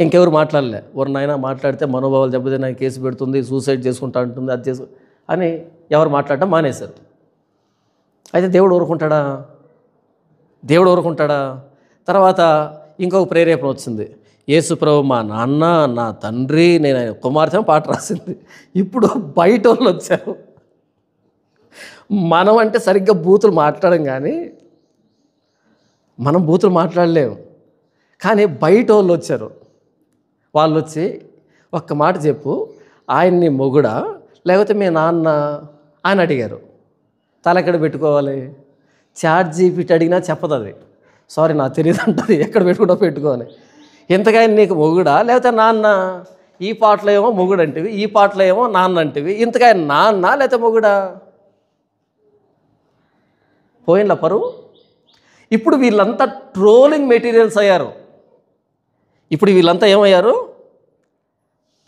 A: ఇంకెవరు మాట్లాడలే. నాయన మాట్లాడితే మనోభావాలు దెబ్బతిన్నాయి, కేసు పెడుతుంది, సూసైడ్ చేసుకుంటా అంటుంది, అది అని ఎవరు మాట్లాడటం మానేశారు. అయితే దేవుడు ఊరుకుంటాడా? తర్వాత ఇంకొక ప్రేరేపణ వచ్చింది. యేసు ప్రభు మా నాన్న, నా తండ్రి, నేను ఆయన కుమార్తె పాట రాసింది. ఇప్పుడు బయట వాళ్ళు వచ్చారు. మనం అంటే సరిగ్గా బూతులు మాట్లాడం, కానీ మనం బూతులు మాట్లాడలేము. కానీ బయట వాళ్ళు వచ్చారు. వాళ్ళు వచ్చి ఒక్క మాట చెప్పు, ఆయన్ని మొగుడా లేకపోతే మీ నాన్న అని అడిగారు. తలెక్కడ పెట్టుకోవాలి? ChatGPT అడిగినా చెప్పదు అది. సారీ నాకు తెలియదు అంటుంది, ఎక్కడ పెట్టుకుంటో పెట్టుకోవాలి. ఇంతకాయన నీకు మొగుడా లేకపోతే నాన్న? ఈ పాటలో ఏమో మొగుడు అంటివి, ఈ పాటలో ఏమో నాన్న అంటివి. ఇంతకాయన నాన్న లేకపోతే మొగుడా? పోయినలా పరువు. ఇప్పుడు వీళ్ళంతా ట్రోలింగ్ మెటీరియల్స్ అయ్యారు.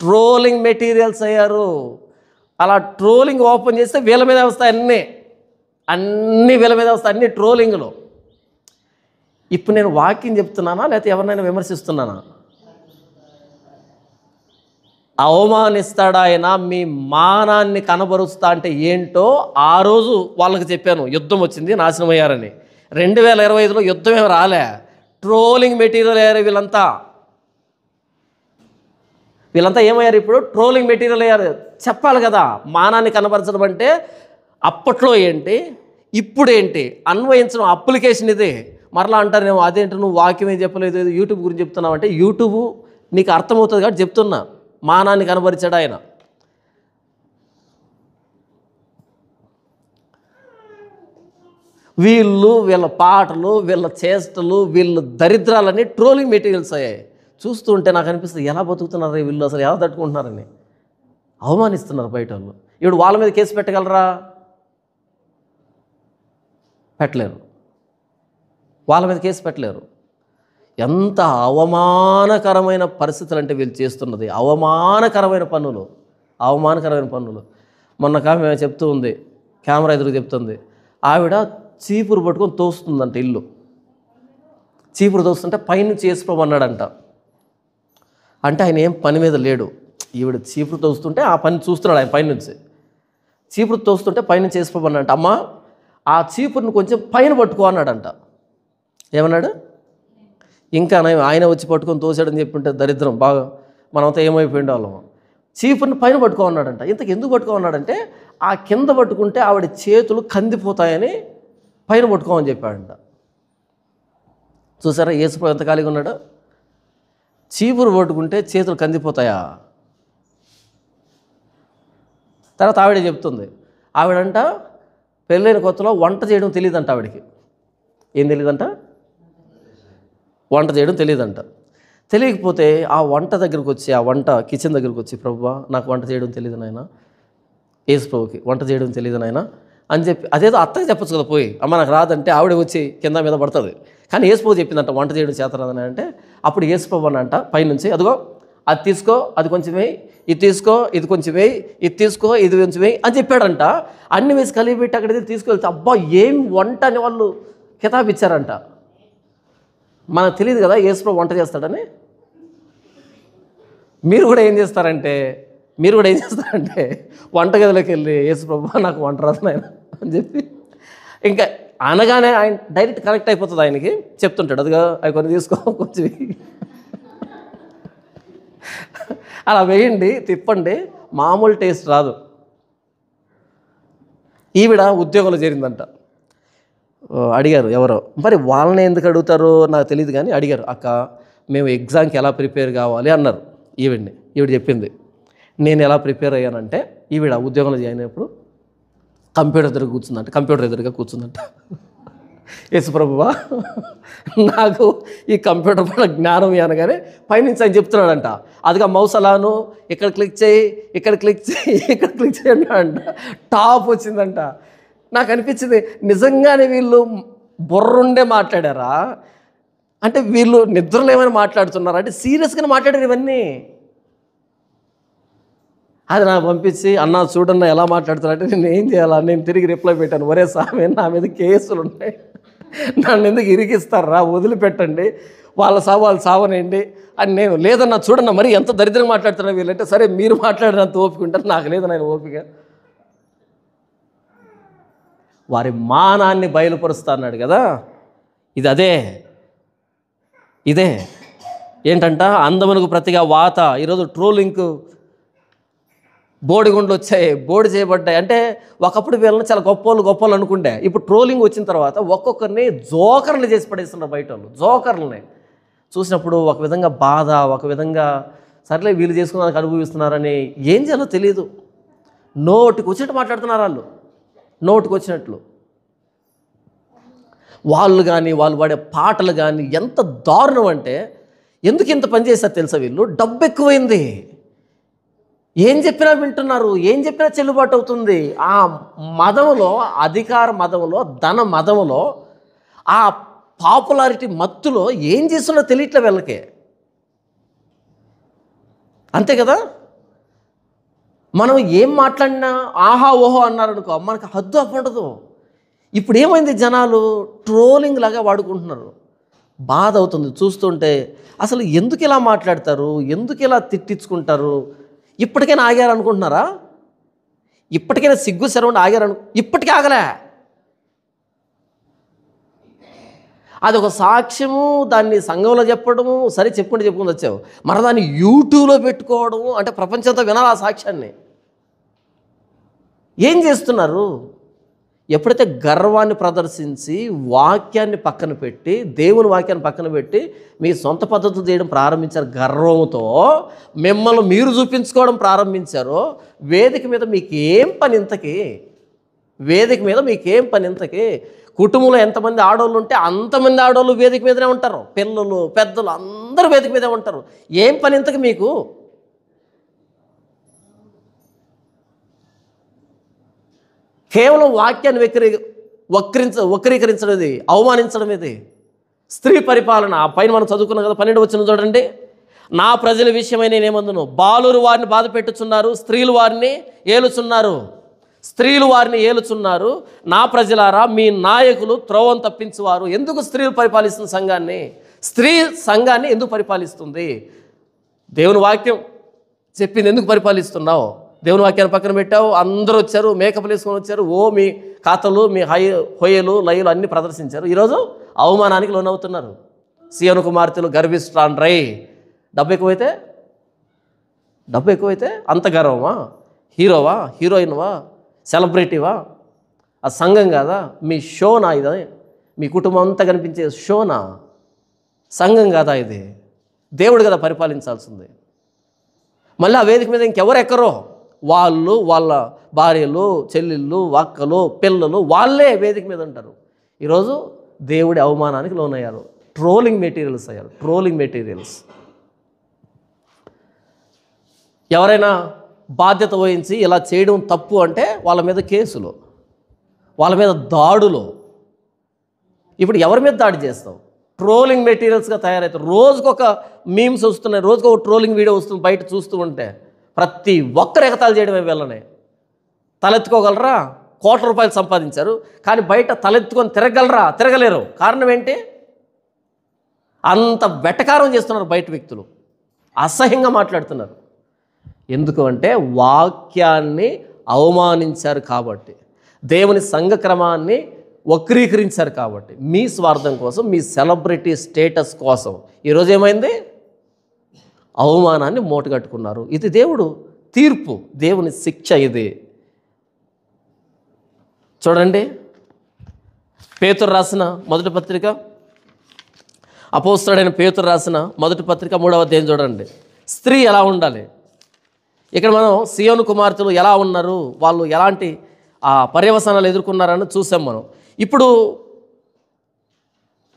A: ట్రోలింగ్ మెటీరియల్స్ అయ్యారు. అలా ట్రోలింగ్ ఓపెన్ చేస్తే వీళ్ళ మీద వస్తాయి, అన్నీ వీళ్ళ మీద వస్తాయి, అన్ని ట్రోలింగ్లు. ఇప్పుడు నేను వాక్యం చెప్తున్నానా లేకపోతే ఎవరినైనా విమర్శిస్తున్నానా? అవమానిస్తాడా ఆయన? మీ మానాన్ని కనబరుస్తా అంటే ఏంటో ఆ రోజు వాళ్ళకి చెప్పాను. యుద్ధం వచ్చింది, నాశనం అయ్యారని. 2025లో యుద్ధం ఏమి రాలే, ట్రోలింగ్ మెటీరియల్ అయ్యారు వీళ్ళంతా. ఏమయ్యారు? ఇప్పుడు ట్రోలింగ్ మెటీరియల్ అయ్యారు. చెప్పాలి కదా, మానాన్ని కనబరచడం అంటే అప్పట్లో ఏంటి, ఇప్పుడేంటి అన్వయించడం అప్లికేషన్ ఇదే. మరలా అంటారేమో, అదేంటి నువ్వు వాక్యం ఏం చెప్పలేదు, యూట్యూబ్ గురించి చెప్తున్నావు అంటే, యూట్యూబ్ నీకు అర్థమవుతుంది కాబట్టి చెప్తున్నా. మానాన్ని కనబరిచాడు ఆయన. వీళ్ళు వీళ్ళ పాటలు, వీళ్ళ చేష్టలు, వీళ్ళ దరిద్రాలన్నీ ట్రోలింగ్ మెటీరియల్స్ అయ్యాయి. చూస్తూ ఉంటే నాకు అనిపిస్తుంది, ఎలా బతుకుతున్నారు వీళ్ళు, అసలు ఎలా తట్టుకుంటున్నారని. అవమానిస్తున్నారు బయట వాళ్ళు. ఇప్పుడు వాళ్ళ మీద కేసు పెట్టగలరా? పెట్టలేరు. వాళ్ళ మీద కేసు పెట్టలేరు. ఎంత అవమానకరమైన పరిస్థితులు అంటే వీళ్ళు చేస్తున్నది. అవమానకరమైన పనులు. మొన్న ఆమె చెప్తూ ఉంది, కెమెరా ఎదురు చెప్తుంది, ఆవిడ చీపురు పట్టుకొని తోస్తుందంట ఇల్లు. చీపురు తోస్తుంటే పైనుంచి వేసుకోమన్నాడంట. అంటే ఆయన ఏం పని మీద లేడు. ఈవిడ చీపురు తోస్తుంటే ఆ పని చూస్తున్నాడు ఆయన పైనుంచి. చీపురు తోస్తుంటే పైనుంచి వేసుకోమన్నాడంట. అమ్మ ఆ చీపురుని కొంచెం పైన పట్టుకో అన్నాడంట. ఏమన్నాడు? ఇంకా ఆయన వచ్చి పట్టుకొని తోసాడని చెప్పుంటే దరిద్రం బాగా మనమంతా ఏమైపోయిండే వాళ్ళం. చీపురుని పైన పట్టుకో అన్నాడంట. ఇంతకు ఎందుకు పట్టుకో అన్నాడంటే, ఆ కింద పట్టుకుంటే ఆవిడ చేతులు కందిపోతాయని పైన పట్టుకోమని చెప్పాడంట. చూసారా యేసుప్రభు ఎంత ఖాళీగా ఉన్నాడు? చీపురు పట్టుకుంటే చేతులు కందిపోతాయా? తర్వాత ఆవిడే చెప్తుంది, ఆవిడంట పెళ్ళైన కొత్తలో వంట చేయడం తెలియదంట ఆవిడకి. ఏం తెలియదంట? వంట చేయడం తెలియదంట. తెలియకపోతే ఆ వంట దగ్గరకు వచ్చి, ఆ వంట కిచెన్ దగ్గరకు వచ్చి, ప్రభువా నాకు వంట చేయడం తెలియదు నాయన, యేసుప్రభుకి వంట చేయడం తెలియదు నాయన అని చెప్పి, అదేదో అత్తకి చెప్పచ్చు కదా పోయి, అమ్మ నాకు రాదంటే ఆవిడ వచ్చి కింద మీద పడుతుంది. కానీ యేసుప్రభు చెప్పిందంట వంట చేయడం చేత రాదని. అంటే అప్పుడు యేసుప్రభు అంట పైనుంచి, అదిగో అది తీసుకో, అది కొంచెం వేయి, ఇది తీసుకో, ఇది కొంచెం వేయి, ఇది తీసుకో, ఇది కొంచెం వేయి అని చెప్పాడంట. అన్ని వేసి కలిపి పెట్టి అక్కడికి తీసుకెళ్తే అబ్బా ఏం వంట అని వాళ్ళు కితాబు ఇచ్చారంట. మనకు తెలియదు కదా యేసుప్రభు వంట చేస్తాడని. మీరు కూడా ఏం చేస్తారంటే వంటగదిలోకి వెళ్ళి యేసుప్రభు నాకు వంట రాదు నాయన అని చెప్పి, ఇంకా అనగానే ఆయన డైరెక్ట్ కనెక్ట్ అయిపోతుంది. ఆయనకి చెప్తుంటాడు, అదిగా అవి కొన్ని తీసుకో కొంచెం అలా వేయండి, తిప్పండి, మామూలు టేస్ట్ రాదు. ఈవిడ ఉద్యోగంలో చేరిందంట. అడిగారు ఎవరో, మరి వాళ్ళని ఎందుకు అడుగుతారో నాకు తెలియదు కానీ అడిగారు, అక్క మేము ఎగ్జామ్కి ఎలా ప్రిపేర్ కావాలి అన్నారు. ఈవిడ చెప్పింది, నేను ఎలా ప్రిపేర్ అయ్యానంటే, ఈవిడ ఉద్యోగంలో జాయిన్ అయినప్పుడు కంప్యూటర్ ఎదురుగా కూర్చుందంట. యేసుప్రభువా నాకు ఈ కంప్యూటర్ పైన జ్ఞానం అనగానే పైనుంచి ఆయన చెప్తున్నాడంట, అదిగా మౌస్ అలాను ఇక్కడ క్లిక్ చేయి, ఇక్కడ క్లిక్ చేయి అన్నాడంట. టాప్ వచ్చిందంట. నాకు అనిపించింది, నిజంగానే వీళ్ళు బుర్రుండే మాట్లాడారా, అంటే వీళ్ళు నిద్రలో ఏమైనా మాట్లాడుతున్నారా, అంటే సీరియస్గానే మాట్లాడారు ఇవన్నీ. అది నాకు పంపించి, అన్న చూడన్న ఎలా మాట్లాడుతున్నారంటే నేను ఏం చేయాలా, నేను తిరిగి రిప్లై పెట్టాను, ఒరే సామె నా మీద కేసులు ఉన్నాయి, నన్ను ఎందుకు ఇరికిస్తారా, వదిలిపెట్టండి, వాళ్ళు సావనేయండి అని. నేను లేదన్నా చూడన్నా మరి ఎంత దరిద్రంగా మాట్లాడుతున్నా వీళ్ళంటే, సరే మీరు మాట్లాడినంత ఓపిక ఉంటారు, నాకు లేదన్నా ఆయన ఓపిక. వారి మానాన్ని బయలుపరుస్తా అన్నాడు కదా, ఇదే ఏంటంట, అందమునకు ప్రతిగా వాత. ఈరోజు ట్రోలింగ్ బోడిగుండ్లు వచ్చాయి, బోడి చేయబడ్డాయి. అంటే ఒకప్పుడు వీళ్ళని చాలా గొప్పలు అనుకుంటే, ఇప్పుడు ట్రోలింగ్ వచ్చిన తర్వాత ఒక్కొక్కరిని జోకర్లు చేసి పడేస్తున్నారు బయట వాళ్ళు. జోకర్లని చూసినప్పుడు ఒక విధంగా బాధ, ఒక విధంగా సర్లే వీళ్ళు చేసుకున్నానికి అనుభవిస్తున్నారని ఏం చేయాలో తెలియదు. నోటికి వచ్చినట్టు మాట్లాడుతున్నారు వాళ్ళు, నోటికి వచ్చినట్లు. వాళ్ళు కానీ వాళ్ళు పాడే పాటలు కానీ ఎంత దారుణం అంటే, ఎందుకు ఇంత పని చేస్తారు తెలుసా వీళ్ళు? డబ్బు ఎక్కువైంది, ఏం చెప్పినా వింటున్నారు, ఏం చెప్పినా చెల్లుబాటు అవుతుంది. ఆ మదములో, అధికార మదములో, ధన మదములో, ఆ పాపులారిటీ మత్తులో ఏం చేస్తున్నా తెలియట్లే వీళ్ళకి. అంతే కదా, మనం ఏం మాట్లాడినా ఆహా ఓహో అన్నారనుకో, మనకు హద్దు అవ్వడదు. ఇప్పుడు ఏమైంది, జనాలు ట్రోలింగ్ లాగా వాడుకుంటున్నారు. బాధ అవుతుంది చూస్తుంటే. అసలు ఎందుకు ఇలా మాట్లాడతారు, ఎందుకు ఇలా తిట్టించుకుంటారు? ఇప్పటికైనా ఆగారు అనుకుంటున్నారా? ఇప్పటికైనా సిగ్గు శరవని ఆగారు ఇప్పటికీ ఆగలే. అదొక సాక్ష్యము, దాన్ని సంఘంలో చెప్పడము, సరే చెప్పుకుంటూ వచ్చావు, మరి దాన్ని యూట్యూబ్లో పెట్టుకోవడము, అంటే ప్రపంచంతో వినాలి ఆ సాక్ష్యాన్ని. ఏం చేస్తున్నారు? ఎప్పుడైతే గర్వాన్ని ప్రదర్శించి వాక్యాన్ని పక్కన పెట్టి, దేవుని వాక్యాన్ని పక్కన పెట్టి మీ సొంత పద్ధతులు చేయడం ప్రారంభించారు, గర్వంతో మిమ్మల్ని మీరు చూపించుకోవడం ప్రారంభించారో, వేదిక మీద మీకేం పని ఇంతకీ? కుటుంబంలో ఎంతమంది ఆడవాళ్ళు ఉంటే అంతమంది ఆడవాళ్ళు వేదిక మీదనే ఉంటారు. పిల్లలు పెద్దలు అందరూ వేదిక మీదే ఉంటారు. ఏం పని ఇంతకు మీకు? కేవలం వాక్యాన్ని వక్రీకరించడం, ఇది అవమానించడం. ఇది స్త్రీ పరిపాలన. ఆ పైన మనం చదువుకున్నాం కదా, 12 వచనం చూడండి. నా ప్రజల విషయమై నేనేమందును, బాలురు వారిని బాధ పెట్టుచున్నారు, స్త్రీలు వారిని ఏలుచున్నారు. స్త్రీలు వారిని ఏలుచున్నారు. నా ప్రజలారా, మీ నాయకులు త్రోవను తప్పించువారు. ఎందుకు స్త్రీలు పరిపాలిస్తున్న సంఘాన్ని? స్త్రీ సంఘాన్ని ఎందుకు పరిపాలిస్తుంది? దేవుని వాక్యం చెప్పింది ఎందుకు పరిపాలిస్తున్నావు? దేవుని వాక్యాన్ని పక్కన పెట్టావు. అందరూ వచ్చారు, మేకప్లు వేసుకొని వచ్చారు. మీ ఖాతాలు, మీ హొయ్యలు లయలు అన్నీ ప్రదర్శించారు. ఈరోజు అవమానానికి లోనవుతున్నారు. సీయోను కుమార్తెలు గర్విష్ఠులై. డబ్బు ఎక్కువైతే అంత గర్వమా? హీరోవా, హీరోయిన్వా, సెలబ్రిటీవా? ఆ సంఘం కాదా? మీ షోనా ఇది? మీ కుటుంబం అంతా కనిపించే షోనా? సంఘం కాదా ఇది? దేవుడు కదా పరిపాలించాల్సింది. మళ్ళీ ఆ వేదిక మీద ఇంకెవరు ఎక్కరో వాళ్ళు, వాళ్ళ భార్యలు, చెల్లెళ్ళు, అక్కలు, పిల్లలు వాళ్ళే వేదిక మీద ఉంటారు. ఈరోజు దేవుడి అవమానానికి లోనయ్యారు. ట్రోలింగ్ మెటీరియల్స్ అయ్యారు. Trolling materials. ఎవరైనా బాధ్యత వహించి ఇలా చేయడం తప్పు అంటే వాళ్ళ మీద కేసులు, వాళ్ళ మీద దాడులు. ఇప్పుడు ఎవరి మీద దాడి చేస్తావు? ట్రోలింగ్ మెటీరియల్స్గా తయారవుతారు. రోజుకొక మీమ్స్ వస్తున్నాయి, రోజుకొక ట్రోలింగ్ వీడియో వస్తుంది. బయట చూస్తూ ఉంటే ప్రతి ఒక్కరు ఎగతాళి చేయడమే వీళ్ళనే. తలెత్తుకోగలరా? ₹1,00,00,000 సంపాదించారు, కానీ బయట తలెత్తుకొని తిరగలరా? తిరగలేరు. కారణం ఏంటి? అంత వెటకారం చేస్తున్నారు బయట వ్యక్తులు, అసహ్యంగా మాట్లాడుతున్నారు. ఎందుకు అంటే వాక్యాన్ని అవమానించారు కాబట్టి, దేవుని సంఘక్రమాన్ని వక్రీకరించారు కాబట్టి, మీ స్వార్థం కోసం, మీ సెలబ్రిటీ స్టేటస్ కోసం ఈరోజు ఏమైంది? అవమానాన్ని మూటగట్టుకున్నారు. ఇది దేవుడు తీర్పు, దేవుని శిక్ష ఇది. చూడండి, పేతురు రాసిన మొదటి పత్రిక, అపోస్తలుడైన పేతురు రాసిన మొదటి పత్రిక 3వ అధ్యాయం చూడండి. స్త్రీ ఎలా ఉండాలి? ఇక్కడ మనం సీయోను కుమార్తెలు ఎలా ఉన్నారు, వాళ్ళు ఎలాంటి పర్యవసానాలు ఎదుర్కొన్నారని చూసాం మనం. ఇప్పుడు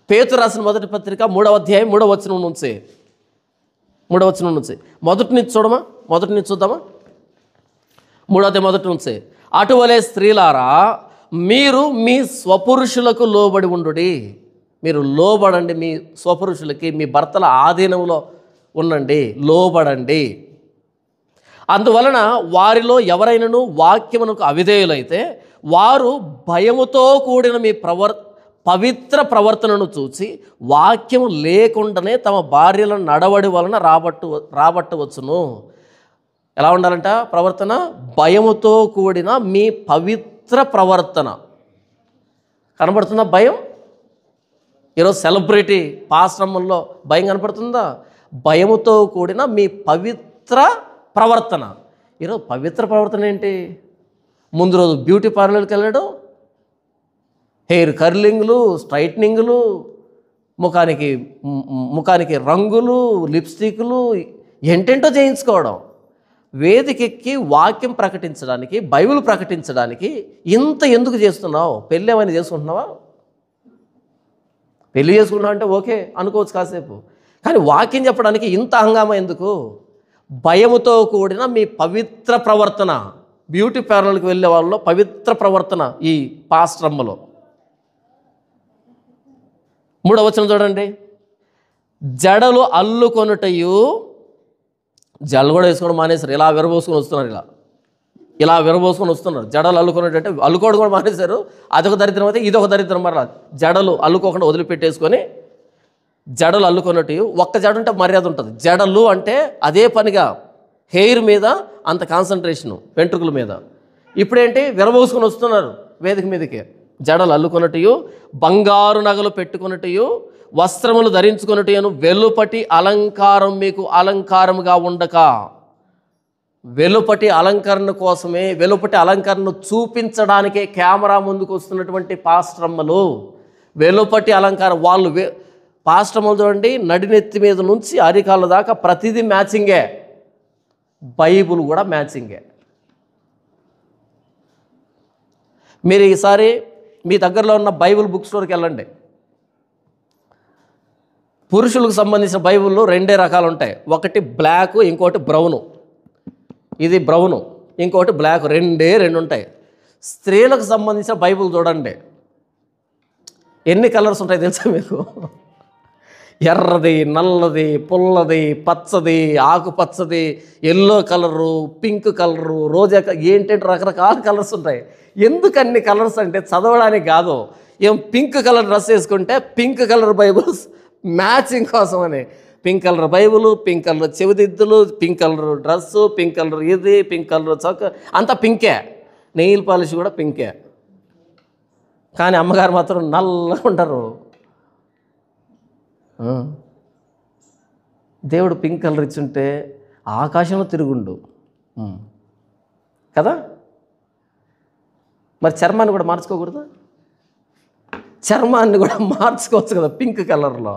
A: పేతురు రాసిన మొదటి పత్రిక 3వ అధ్యాయం 3వ వచనం నుంచి మొదటి నుంచి చూద్దామా? 3వ అధ్యాయం మొదటి నుంచి. అటువలే స్త్రీలారా, మీరు మీ స్వపురుషులకు లోబడి ఉండుడి. మీరు లోబడండి మీ స్వపురుషులకి, మీ భర్తల ఆధీనంలో ఉండండి, లోబడండి. అందువలన వారిలో ఎవరైనాను వాక్యమునకు అవిధేయులైతే వారు భయముతో కూడిన మీ పవిత్ర ప్రవర్తనను చూచి వాక్యము లేకుండానే తమ భార్యల నడవడి వలన రాబట్టవచ్చును. ఎలా ఉండాలంట ప్రవర్తన? భయముతో కూడిన మీ పవిత్ర ప్రవర్తన. కనబడుతుందా భయం? ఈరోజు సెలబ్రిటీ పాశ్రమంలో భయం కనపడుతుందా? భయముతో కూడిన మీ పవిత్ర ప్రవర్తన. ఈరోజు పవిత్ర ప్రవర్తన ఏంటి? ముందు రోజు బ్యూటీ పార్లర్కి వెళ్ళడం, హెయిర్ కర్లింగ్లు, స్ట్రైట్నింగ్లు, ముఖానికి రంగులు, లిప్స్టిక్లు, ఏంటేంటో చేయించుకోవడం. వేదికెక్కి వాక్యం ప్రకటించడానికి, బైబిల్ ప్రకటించడానికి ఇంత ఎందుకు చేస్తున్నావు? పెళ్ళి ఏమైనా చేసుకుంటున్నావా? పెళ్ళి చేసుకుంటున్నావు అంటే ఓకే అనుకోవచ్చు కాసేపు, కానీ వాక్యం చెప్పడానికి ఇంత హంగామా ఎందుకు? భయముతో కూడిన మీ పవిత్ర ప్రవర్తన. బ్యూటీ పార్లర్కి వెళ్ళే వాళ్ళలో పవిత్ర ప్రవర్తన ఈ పాశ్రమ్మలో. 3వ వచనం చూడండి. జడలు అల్లుకొనుటయు, జడలు కూడా వేసుకోవడం మానేశారు. ఇలా విరబోసుకొని వస్తున్నారు. జడలు అల్లుకొనుటంటే అల్లుకోవడం కూడా మానేశారు. అదొక దరిద్రం అయితే ఇదొక దరిద్రం. మరలా జడలు అల్లుకోకుండా వదిలిపెట్టేసుకొని జడలు అల్లుకొనట్టు. ఒక్క జడ ఉంటే మర్యాద ఉంటుంది. జడలు అంటే అదే పనిగా హెయిర్ మీద అంత కాన్సన్ట్రేషను, వెంట్రుకల మీద. ఇప్పుడేంటి విరబోసుకొని వస్తున్నారు వేదిక మీదకి. జడలు అల్లుకొనట్టు, బంగారు నగలు పెట్టుకున్నట్టు, వస్త్రములు ధరించుకున్నట్టు, వెలుపటి అలంకారం మీకు అలంకారముగా ఉండక. వెలుపటి అలంకరణ కోసమే, వెలుపటి అలంకరణను చూపించడానికే కెమెరా ముందుకు వస్తున్నటువంటి పాస్ట్రమ్మలు. వెలుపటి అలంకారం వాళ్ళు పాస్ట్రమ్మలు చూడండి, నడినెత్తి మీద నుంచి అరికాళ్ళ దాకా ప్రతిదీ మ్యాచింగే. బైబుల్ కూడా మ్యాచింగే. మీరు ఈసారి మీ దగ్గరలో ఉన్న బైబిల్ బుక్ స్టోర్కి వెళ్ళండి. పురుషులకు సంబంధించిన బైబిల్లో 2 రకాలు ఉంటాయి. ఒకటి బ్లాక్, ఇంకోటి బ్రౌను. ఇది బ్రౌను, ఇంకోటి బ్లాక్, 2 ఉంటాయి. స్త్రీలకు సంబంధించిన బైబిల్ చూడండి, ఎన్ని కలర్స్ ఉంటాయి తెలుసా మీకు? ఎర్రది, నల్లది, పుల్లది, పచ్చది, ఆకుపచ్చది, ఎల్లో కలరు, పింక్ కలరు, రోజా, ఏంటంటే రకరకాల కలర్స్ ఉంటాయి. ఎందుకు అన్ని కలర్స్ అంటే చదవడానికి కాదు. ఏం పింక్ కలర్ డ్రెస్ వేసుకుంటే పింక్ కలర్ బైబుల్స్ మ్యాచింగ్ కోసం అని పింక్ కలర్ బైబుల్, పింక్ కలర్ చెవిదిద్దులు, pink colour dress, pink colour ఇది, పింక్ కలర్ చొక్క, అంతా పింకే. నెయిల్ పాలిష్ కూడా పింకే. కానీ అమ్మగారు మాత్రం నల్లగా ఉంటారు. దేవుడు పింక్ కలర్ ఇచ్చుంటే ఆకాశంలో తిరుగుండు కదా. మరి చర్మాన్ని కూడా మార్చుకోకూడదు? చర్మాన్ని కూడా మార్చుకోవచ్చు కదా పింక్ కలర్లో.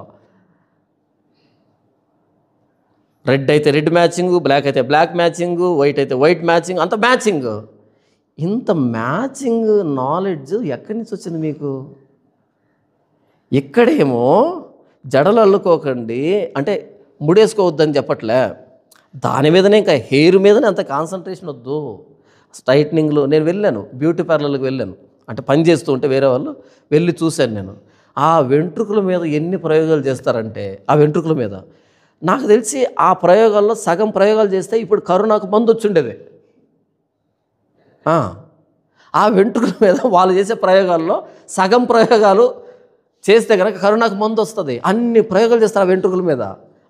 A: రెడ్ అయితే రెడ్ మ్యాచింగ్, బ్లాక్ అయితే బ్లాక్ మ్యాచింగ్, వైట్ అయితే వైట్ మ్యాచింగ్, అంత మ్యాచింగ్. ఇంత మ్యాచింగ్ నాలెడ్జ్ ఎక్కడి నుంచి వచ్చింది మీకు? ఇక్కడేమో జడలు అల్లుకోకండి అంటే ముడేసుకోవద్దని చెప్పట్లే, దాని మీదనే ఇంకా హెయిర్ మీదనే అంత కాన్సన్ట్రేషన్ వద్దు. స్ట్రైట్నింగ్లు నేను వెళ్ళాను, బ్యూటీ పార్లర్లకు వెళ్ళాను, అంటే పని చేస్తూ ఉంటే వేరే వాళ్ళు వెళ్ళి చూశాను నేను. ఆ వెంట్రుకల మీద ఎన్ని ప్రయోగాలు చేస్తారంటే, ఆ వెంట్రుకల మీద నాకు తెలిసి ఆ ప్రయోగాల్లో సగం ప్రయోగాలు చేస్తే ఇప్పుడు కరోనాకు మందు వచ్చిండేది. ఆ వెంట్రుకల మీద వాళ్ళు చేసే ప్రయోగాల్లో సగం ప్రయోగాలు చేస్తే కనుక కరోనాకు మందు వస్తుంది. అన్ని ప్రయోగాలు చేస్తారు ఆ వెంట్రుకల మీద.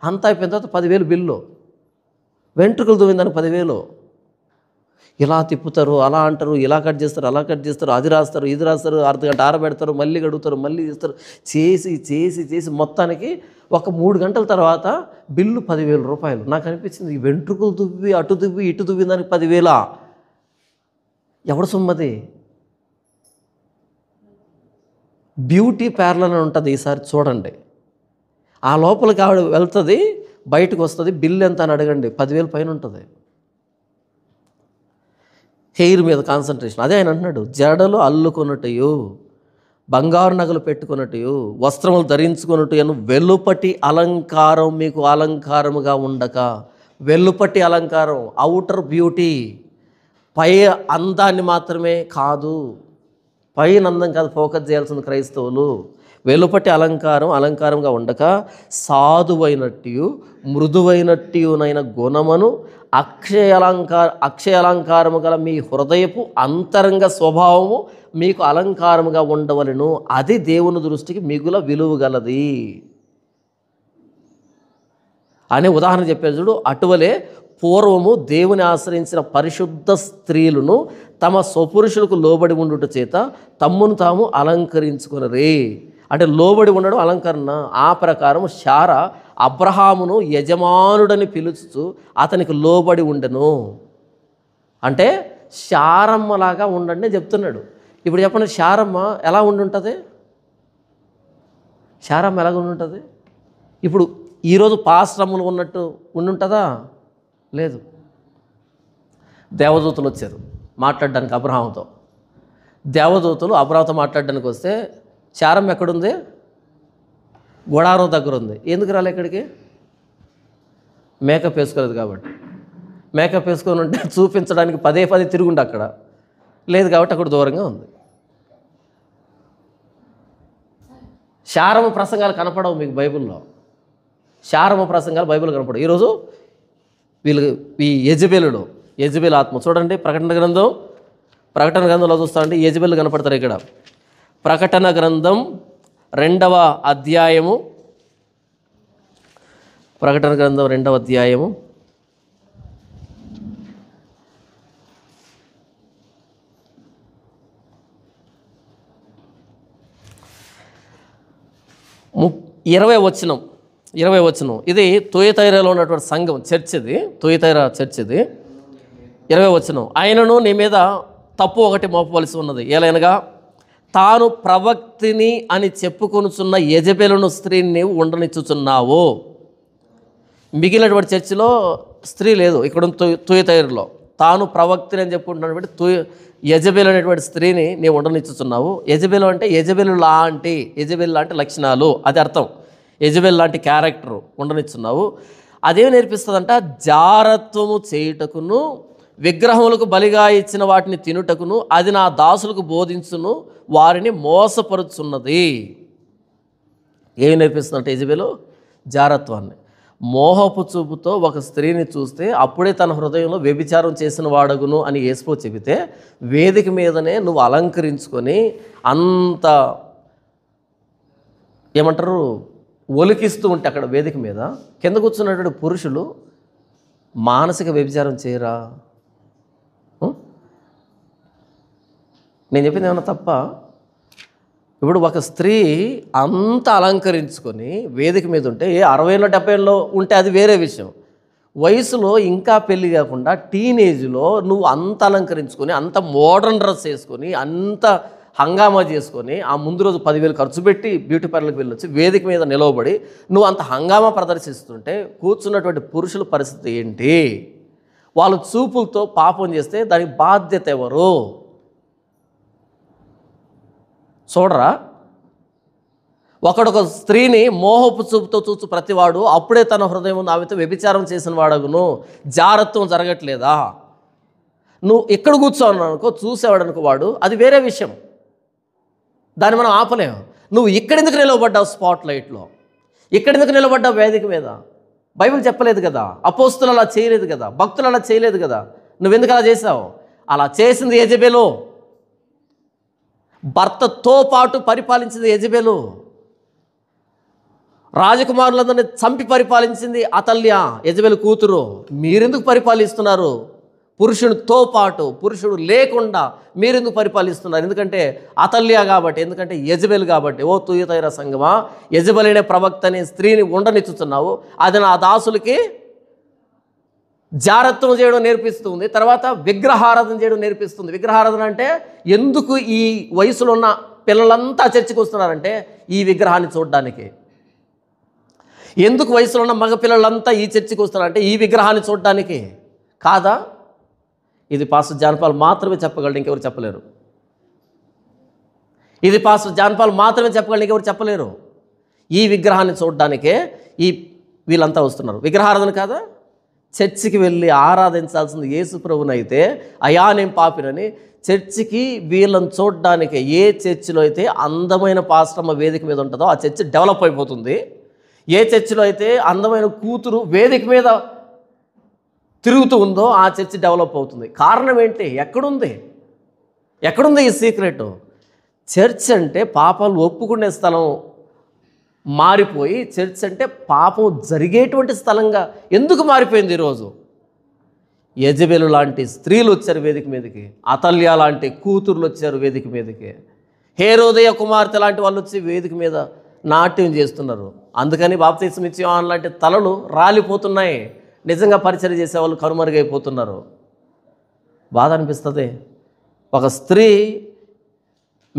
A: అంతా అయిపోయిన తర్వాత 10,000 బిల్లు. వెంట్రుకలు దువ్విందానికి 10,000. ఇలా తిప్పుతారు, అలా అంటారు, ఇలా కట్ చేస్తారు, అలా కట్ చేస్తారు, అది రాస్తారు, ఇది రాస్తారు, అర్ధగంట ఆరబెడతారు, మళ్ళీ కడుగుతారు, మళ్ళీ చేస్తారు, చేసి చేసి చేసి మొత్తానికి ఒక 3 గంటల తర్వాత బిల్లు 10,000 రూపాయలు. నాకు అనిపించింది, ఈ వెంట్రుకలు దువ్వి అటు దువ్వి ఇటు దువ్వి దానికి 10,000 ఎవడు సొమ్మది? బ్యూటీ పార్లర్ అని ఉంటుంది, ఈసారి చూడండి. ఆ లోపలికి ఆవిడ వెళ్తుంది, బయటకు వస్తుంది, బిల్లు ఎంత అని అడగండి, 10,000 పైన ఉంటుంది. హెయిర్ మీద కాన్సన్ట్రేషన్. అదే ఆయన అంటున్నాడు, జడలు అల్లుకొనుటయు, బంగారు నగలు పెట్టుకున్నట్టు, వస్త్రములు ధరించుకున్నట్టు, వెలుపటి అలంకారం మీకు అలంకారముగా ఉండక. వెలుపటి అలంకారం, అవుటర్ బ్యూటీ, పై అందాన్ని మాత్రమే కాదు, పైన అందం కాదు ఫోకస్ చేయాల్సింది క్రైస్తవులు. వెలుపటి అలంకారం అలంకారంగా ఉండక సాధువైనట్టు మృదువైనట్టునైన గుణమును అక్షయ అలంకారము గల మీ హృదయపు అంతరంగ స్వభావము మీకు అలంకారముగా ఉండవలెను, అది దేవుని దృష్టికి మిగుల విలువగలది అనే ఉదాహరణ చెప్పేది చూడు. అటువలే పూర్వము దేవుని ఆశ్రయించిన పరిశుద్ధ స్త్రీలను తమ స్వపురుషులకు లోబడి ఉండుట చేత తమ్మును తాము అలంకరించుకునరే. అంటే లోబడి ఉండడం అలంకరణ. ఆ ప్రకారం శారా అబ్రహామును యజమానుడని పిలుచుచు అతనికి లోబడి ఉండెను. అంటే శారమ్మలాగా ఉండండి చెప్తున్నాడు. ఇప్పుడు చెప్పండి, శారమ్మ ఎలా ఉండుంటుంది? శారమ్మ ఎలాగ ఉండుంటుంది? ఇప్పుడు ఈరోజు పాశ్రములు ఉన్నట్టు ఉండుంటుందా? లేదు. దేవదూతలు వచ్చారు మాట్లాడడానికి అబ్రహాముతో. దేవదూతలు అబ్రహాముతో మాట్లాడడానికి వస్తే శారమ్మ ఎక్కడుంది? గుడారం దగ్గర ఉంది. ఎందుకు రాలే ఇక్కడికి? మేకప్ వేసుకోలేదు కాబట్టి. మేకప్ వేసుకొని ఉంటే చూపించడానికి పదే తిరుగుండి, అక్కడ లేదు కాబట్టి అక్కడ దూరంగా ఉంది. శారమ ప్రసంగాలు కనపడవు మీకు బైబిల్లో. శారమ ప్రసంగాలు బైబిల్ కనపడవు. ఈరోజు వీళ్ళు ఈ యెజబెల్ ఆత్మ చూడండి. ప్రకటన గ్రంథంలో చూస్తామండి, యెజబెల్ కనపడతారు ఇక్కడ. ప్రకటన గ్రంథం 2వ అధ్యాయము, ప్రకటన గ్రంథం 2వ అధ్యాయము 20వ వచనం. ఇది తుయతైరలో ఉన్నటువంటి సంఘం, చర్చ్ ఇది, తుయతైర చర్చ్ ఇది. 20వ వచనం. ఆయనను నీ మీద తప్పు ఒకటి మోపవలసి ఉన్నది, ఏలైనగా తాను ప్రవక్తిని అని చెప్పుకొనుచున్న యెజబెలును స్త్రీని నీవు ఉండనిచ్చుచున్నావు. మిగిలినటువంటి చర్చిలో స్త్రీ లేదు, ఇక్కడ తుయతైరులో. తాను ప్రవక్తిని అని చెప్పుకుంటున్నటువంటి యెజబెల్ అనేటువంటి స్త్రీని నీవు ఉండనిచ్చుతున్నావు. యెజబెల్ అంటే యెజబెల్ లాంటి లక్షణాలు, అది అర్థం. యెజబెల్ లాంటి క్యారెక్టర్ ఉండనిచ్చున్నావు. అదేమి నేర్పిస్తుందంట? జారత్వము చేయుటకును, విగ్రహములకు బలిగా ఇచ్చిన వాటిని తినుటకును అది నా దాసులకు బోధించును, వారిని మోసపరుచున్నది. ఏమి నేర్పిస్తుందంటే యెజబెలు? జారత్వాన్ని. మోహపు చూపుతో ఒక స్త్రీని చూస్తే అప్పుడే తన హృదయంలో వ్యభిచారం చేసిన వాడగును అని యేసు చెబితే, వేదిక మీదనే నువ్వు అలంకరించుకొని అంత ఏమంటారు ఒలికిస్తూ ఉంటే అక్కడ వేదిక మీద కింద కూర్చున్నటువంటి పురుషులు మానసిక వ్యభిచారం చేయరా? నేను చెప్పింది ఏమన్నా తప్ప? ఇప్పుడు ఒక స్త్రీ అంత అలంకరించుకొని వేదిక మీద ఉంటే 60లో 70లో ఉంటే అది వేరే విషయం. వయసులో ఇంకా పెళ్ళి కాకుండా టీనేజ్లో నువ్వు అంత అలంకరించుకొని, అంత మోడర్న్ డ్రెస్ వేసుకొని, అంత హంగామా చేసుకొని, ఆ ముందు రోజు 10,000 ఖర్చు పెట్టి బ్యూటీ పార్లర్కి వెళ్ళొచ్చి వేదిక మీద నిలవబడి నువ్వు అంత హంగామా ప్రదర్శిస్తుంటే కూర్చున్నటువంటి పురుషుల పరిస్థితి ఏంటి? వాళ్ళు చూపులతో పాపం చేస్తే దానికి బాధ్యత ఎవరు? చూడరా? ఒకడొక స్త్రీని మోహపు చూపుతో చూచు ప్రతివాడు అప్పుడే తన హృదయం ముందు ఆమెతో వ్యభిచారం చేసిన వాడగును. జారత్వం జరగట్లేదా? నువ్వు ఇక్కడ కూర్చోను అనుకో, చూసేవాడు అనుకో, వాడు అది వేరే విషయం, దాన్ని మనం ఆపలేము. నువ్వు ఇక్కడెందుకు నిలవబడ్డావు? స్పాట్ లైట్లో ఇక్కడెందుకు నిలబడ్డావు? వేదిక మీద బైబిల్ చెప్పలేదు కదా, అపోస్తులు అలా చేయలేదు కదా, భక్తులు అలా చేయలేదు కదా, నువ్వెందుకు అలా చేసావు? అలా చేసింది యెజబెలు. భర్తతో పాటు పరిపాలించింది యెజబెలు. రాజకుమారులందరినీ చంపి పరిపాలించింది అతల్య, యెజబెలు కూతురు. మీరెందుకు పరిపాలిస్తున్నారు? పురుషుడితో పాటు, పురుషుడు లేకుండా మీరెందుకు పరిపాలిస్తున్నారు? ఎందుకంటే అతల్య కాబట్టి, ఎందుకంటే యెజబెల్ కాబట్టి. ఓ తుయతైర సంగమా, యెజబెల్ అనే ప్రవక్త అనే స్త్రీని ఉండనిచ్చుతున్నావు. అది నా దాసులకి జారత్వం చేయడం నేర్పిస్తుంది, తర్వాత విగ్రహారాధన చేయడం నేర్పిస్తుంది. విగ్రహారాధన అంటే ఎందుకు ఈ వయసులో ఉన్న పిల్లలంతా చర్చికి వస్తున్నారంటే ఈ విగ్రహాన్ని చూడడానికి. ఎందుకు వయసులో ఉన్న మగపిల్లలంతా ఈ చర్చికి వస్తున్నారంటే ఈ విగ్రహాన్ని చూడడానికి కాదా? ఇది పాస్టర్ జాన్ పాల్ మాత్రమే చెప్పగలడు, ఇంకెవరు చెప్పలేరు. ఇది పాస్టర్ జాన్ పాల్ మాత్రమే చెప్పగలడు, ఇంకెవరు చెప్పలేరు. ఈ విగ్రహాన్ని చూడడానికే వీళ్ళంతా వస్తున్నారు. విగ్రహారాధన కాదా? చర్చికి వెళ్ళి ఆరాధించాల్సింది యేసు ప్రభునైతే, అయా నేను పాపినని చర్చికి వీళ్ళని చూడడానికి, ఏ చర్చిలో అయితే అందమైన పాస్టమ్మ వేదిక మీద ఉంటుందో ఆ చర్చి డెవలప్ అయిపోతుంది. ఏ చర్చిలో అయితే అందమైన కూతురు వేదిక మీద తిరుగుతూ ఉందో ఆ చర్చి డెవలప్ అవుతుంది. కారణం ఏంటి? ఎక్కడుంది ఈ సీక్రెట్? చర్చ్ అంటే పాపాలు ఒప్పుకునే స్థలం మారిపోయి చర్చ్ అంటే పాపం జరిగేటువంటి స్థలంగా ఎందుకు మారిపోయింది ఈరోజు? యెజబెలు లాంటి స్త్రీలు వచ్చారు వేదిక మీదకి, అతల్య లాంటి కూతుర్లు వచ్చారు వేదిక మీదకి, హేరోదయ కుమార్తె లాంటి వాళ్ళు వచ్చి వేదిక మీద నాట్యం చేస్తున్నారు. అందుకని బాప్తిస్మం ఇచ్చే యోహాను లాంటి తలలు రాలిపోతున్నాయి. నిజంగా పరిచర్య చేసేవాళ్ళు కనుమరుగైపోతున్నారు. బాధ అనిపిస్తుంది. ఒక స్త్రీ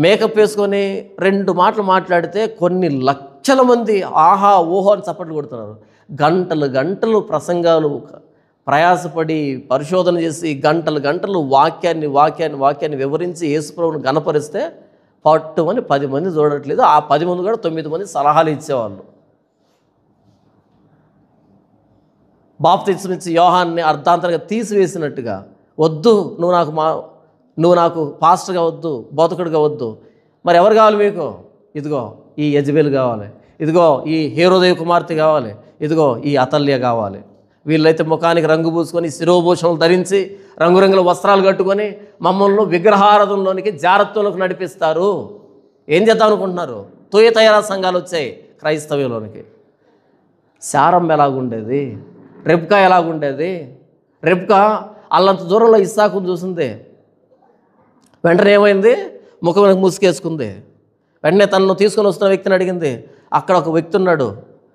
A: మేకప్ వేసుకొని 2 మాటలు మాట్లాడితే కొన్ని లక్షల మంది ఆహా ఓహో అని చప్పట్లు కొడుతున్నారు. గంటలు ప్రసంగాలు ప్రయాసపడి పరిశోధన చేసి గంటలు వాక్యాన్ని వివరించి యేసుప్రభువుని గణపరిస్తే పట్టుమని 10 మంది చూడట్లేదు. ఆ 10 మంది కూడా 9 మంది సలహాలు ఇచ్చేవాళ్ళు. బాప్తిస్మం ఇచ్చి యోహాన్ని అర్ధాంతరంగా తీసివేసినట్టుగా, వద్దు నువ్వు నాకు పాస్టర్గా వద్దు, బోధకుడిగా వద్దు, మరి ఎవరు కావాలి మీకు? ఇదిగో ఈ యెజబెల్ కావాలి, ఇదిగో ఈ హేరోదయ కుమార్తె కావాలి, ఇదిగో ఈ అతల్య కావాలి. వీళ్ళైతే ముఖానికి రంగు పూసుకొని శిరోభూషణలు ధరించి రంగురంగుల వస్త్రాలు కట్టుకొని మమ్మల్ని విగ్రహారాధనలోనికి జారత్వంలోకి నడిపిస్తారు. ఏం చేద్దాం అనుకుంటున్నారు? తుయతైర సంఘాలు వచ్చాయి క్రైస్తవ్యంలోనికి. శారం ఎలాగుండేది? రెబ్కా ఎలాగుండేది? రెబ్కా అల్లంత దూరంలో ఇస్సాకును చూసింది. వెంటనే ఏమైంది? ముఖం ముసుకేసుకుంది. వెంటనే తనను తీసుకొని వస్తున్న వ్యక్తిని అడిగింది. అక్కడ ఒక వ్యక్తి ఉన్నాడు,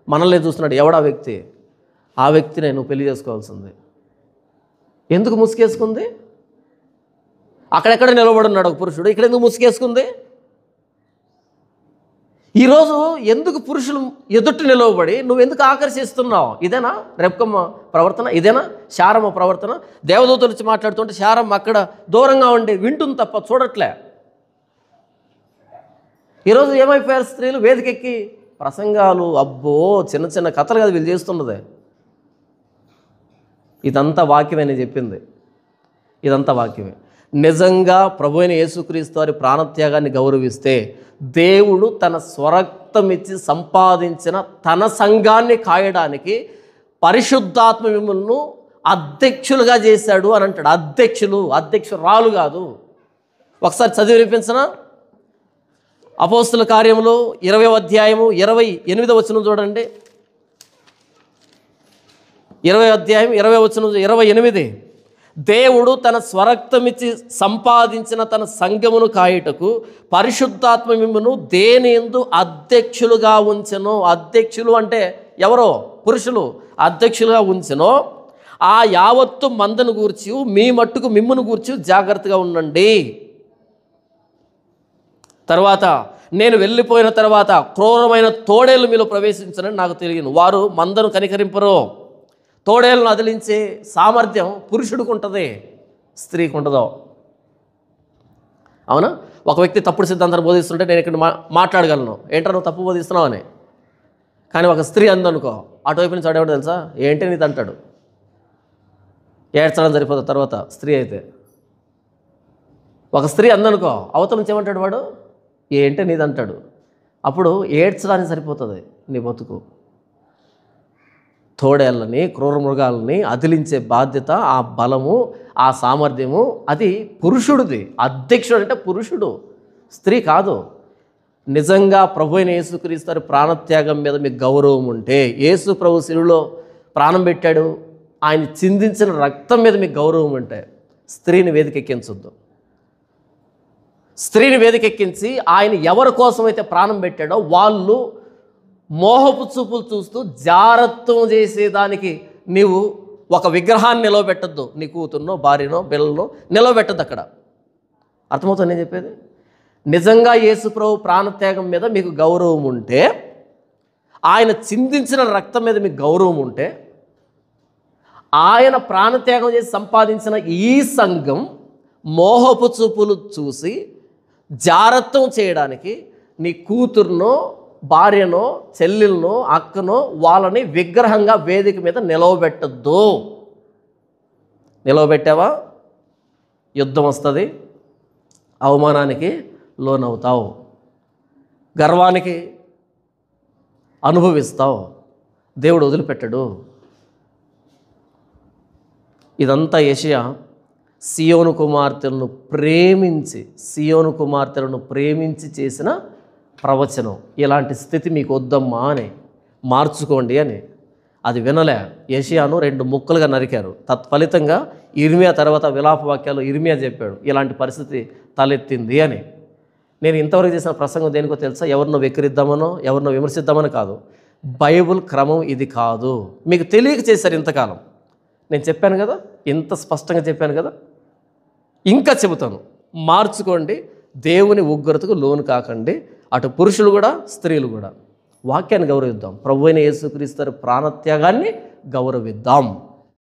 A: మనల్ని చూస్తున్నాడు. ఎవడా వ్యక్తి? ఆ వ్యక్తినే నువ్వు పెళ్లి చేసుకోవాల్సింది. ఎందుకు ముసుకేసుకుంది? అక్కడెక్కడ నిలబడి ఉన్నాడు ఒక పురుషుడు, ఇక్కడ ఎందుకు ముసుకేసుకుంది? ఈరోజు ఎందుకు పురుషులు ఎదుటి నిలవబడి నువ్వెందుకు ఆకర్షిస్తున్నావు? ఇదేనా రెబ్కమ్మ ప్రవర్తన? ఇదేనా శారమ్మ ప్రవర్తన? దేవదూతలు వచ్చి మాట్లాడుతుంటే శారమ్మ అక్కడ దూరంగా ఉండి వింటుంది తప్ప చూడట్లే. ఈరోజు ఏమైపోయారు స్త్రీలు? వేదికెక్కి ప్రసంగాలు, అబ్బో చిన్న చిన్న కథలు కదా వీళ్ళు చేస్తున్నదే. ఇదంతా వాక్యమే నేను చెప్పింది, ఇదంతా వాక్యమే. నిజంగా ప్రభువైన యేసుక్రీస్తు వారి ప్రాణత్యాగాన్ని గౌరవిస్తే దేవుడు తన స్వరక్తం ఇచ్చి సంపాదించిన తన సంఘాన్ని కాయడానికి పరిశుద్ధాత్మ మిమ్మల్ని అధ్యక్షులుగా చేశాడు అని అంటాడు. అధ్యక్షురాలు కాదు. ఒకసారి చదివి వినిపించనా? అపోస్తుల కార్యములు 20వ అధ్యాయము 28వ వచనం చూడండి. 20వ అధ్యాయం 20వ వచనం 28. దేవుడు తన స్వరక్తమిచ్చి సంపాదించిన తన సంఘమును కాయుటకు పరిశుద్ధాత్మ మిమ్మును దేనియందు అధ్యక్షులుగా ఉంచెనో. అధ్యక్షులు అంటే ఎవరో? పురుషులు. అధ్యక్షులుగా ఉంచెనో ఆ యావత్తు మందను గూర్చి మీ మట్టుకు మిమ్మును గూర్చి జాగ్రత్తగా ఉండండి. తర్వాత నేను వెళ్ళిపోయిన తర్వాత క్రూరమైన తోడేళ్ళు మీలో ప్రవేశించనని నాకు తెలియను. వారు మందను కనికరింపరు. తోడేళ్ళను అదిలించే సామర్థ్యం పురుషుడికి ఉంటుంది, స్త్రీకి ఉండదు. అవునా? ఒక వ్యక్తి తప్పుడు సిద్ధాంతాన్ని బోధిస్తుంటే నేను ఇక్కడ మాట్లాడగలను, ఏంటో నువ్వు తప్పు బోధిస్తున్నావు అని. కానీ ఒక స్త్రీ అందనుకో, అటువైపు నుంచి అడేవాడు తెలుసా, ఏంటి నీది అంటాడు. ఏడ్చడం సరిపోతుంది తర్వాత స్త్రీ అయితే. ఒక స్త్రీ అందనుకో, అవతల నుంచి ఏమంటాడు వాడు, ఏంటి నీది అంటాడు. అప్పుడు ఏడ్చడానికి సరిపోతుంది నీ బతుకు. తోడేళ్ళని, క్రూర మృగాలని అదిలించే బాధ్యత, ఆ బలము, ఆ సామర్థ్యము అది పురుషుడిది. అధ్యక్షుడు అంటే పురుషుడు, స్త్రీ కాదు. నిజంగా ప్రభు అయిన యేసుక్రీస్తు ప్రాణత్యాగం మీద మీకు గౌరవం ఉంటే, యేసు ప్రభు శిలువలో ప్రాణం పెట్టాడు, ఆయన చిందించిన రక్తం మీద మీకు గౌరవం ఉంటే స్త్రీని వేదికెక్కించొద్దు. స్త్రీని వేదికెక్కించి ఆయన ఎవరి కోసమైతే ప్రాణం పెట్టాడో వాళ్ళు మోహపు చూపులు చూస్తూ జారత్వం చేసేదానికి నీవు ఒక విగ్రహాన్ని నిలవబెట్టద్దు. నీ కూతుర్నో, భార్యనో, పిల్లలను నిలవబెట్టద్దు అక్కడ. అర్థమవుతుంది నేను చెప్పేది? నిజంగా యేసు ప్రభు ప్రాణత్యాగం మీద మీకు గౌరవం ఉంటే, ఆయన చిందించిన రక్తం మీద మీకు గౌరవం ఉంటే, ఆయన ప్రాణత్యాగం చేసి సంపాదించిన ఈ సంఘం మోహపు చూపులు చూసి జారత్వం చేయడానికి నీ కూతుర్నో, భార్యనో, చెల్లెలనో, అక్కనో వాళ్ళని విగ్రహంగా వేదిక మీద నిలవబెట్టద్దు. నిలవబెట్టావా యుద్ధం వస్తుంది, అవమానానికి లోనవుతావు, గర్వానికి అనుభవిస్తావు, దేవుడు వదిలిపెట్టడు. ఇదంతా యెషయా సియోను కుమార్తెలను ప్రేమించి చేసిన ప్రవచనం. ఇలాంటి స్థితి మీకు వద్దమ్మా అని, మార్చుకోండి అని. అది వినలే. యెషయాను 2 ముక్కలుగా నరికారు. తత్ఫలితంగా ఇర్మియా తర్వాత విలాప వాక్యాలు ఇర్మియా చెప్పాడు, ఇలాంటి పరిస్థితి తలెత్తింది అని. నేను ఇంతవరకు చేసిన ప్రసంగం దేనికో తెలుసా? ఎవరినో వెక్కిరిద్దామనో, ఎవరినో విమర్శిద్దామని కాదు. బైబుల్ క్రమం ఇది కాదు. మీకు తెలియక చేశారు ఇంతకాలం. నేను చెప్పాను కదా, ఇంత స్పష్టంగా చెప్పాను కదా, ఇంకా చెబుతాను. మార్చుకోండి, దేవుని ఉగ్రతకు లోను కాకండి. అటు పురుషులు కూడా, స్త్రీలు కూడా. వాక్యాన్ని గౌరవిద్దాం. ప్రభువైన యేసుక్రీస్తు ప్రాణత్యాగాన్ని గౌరవిద్దాం.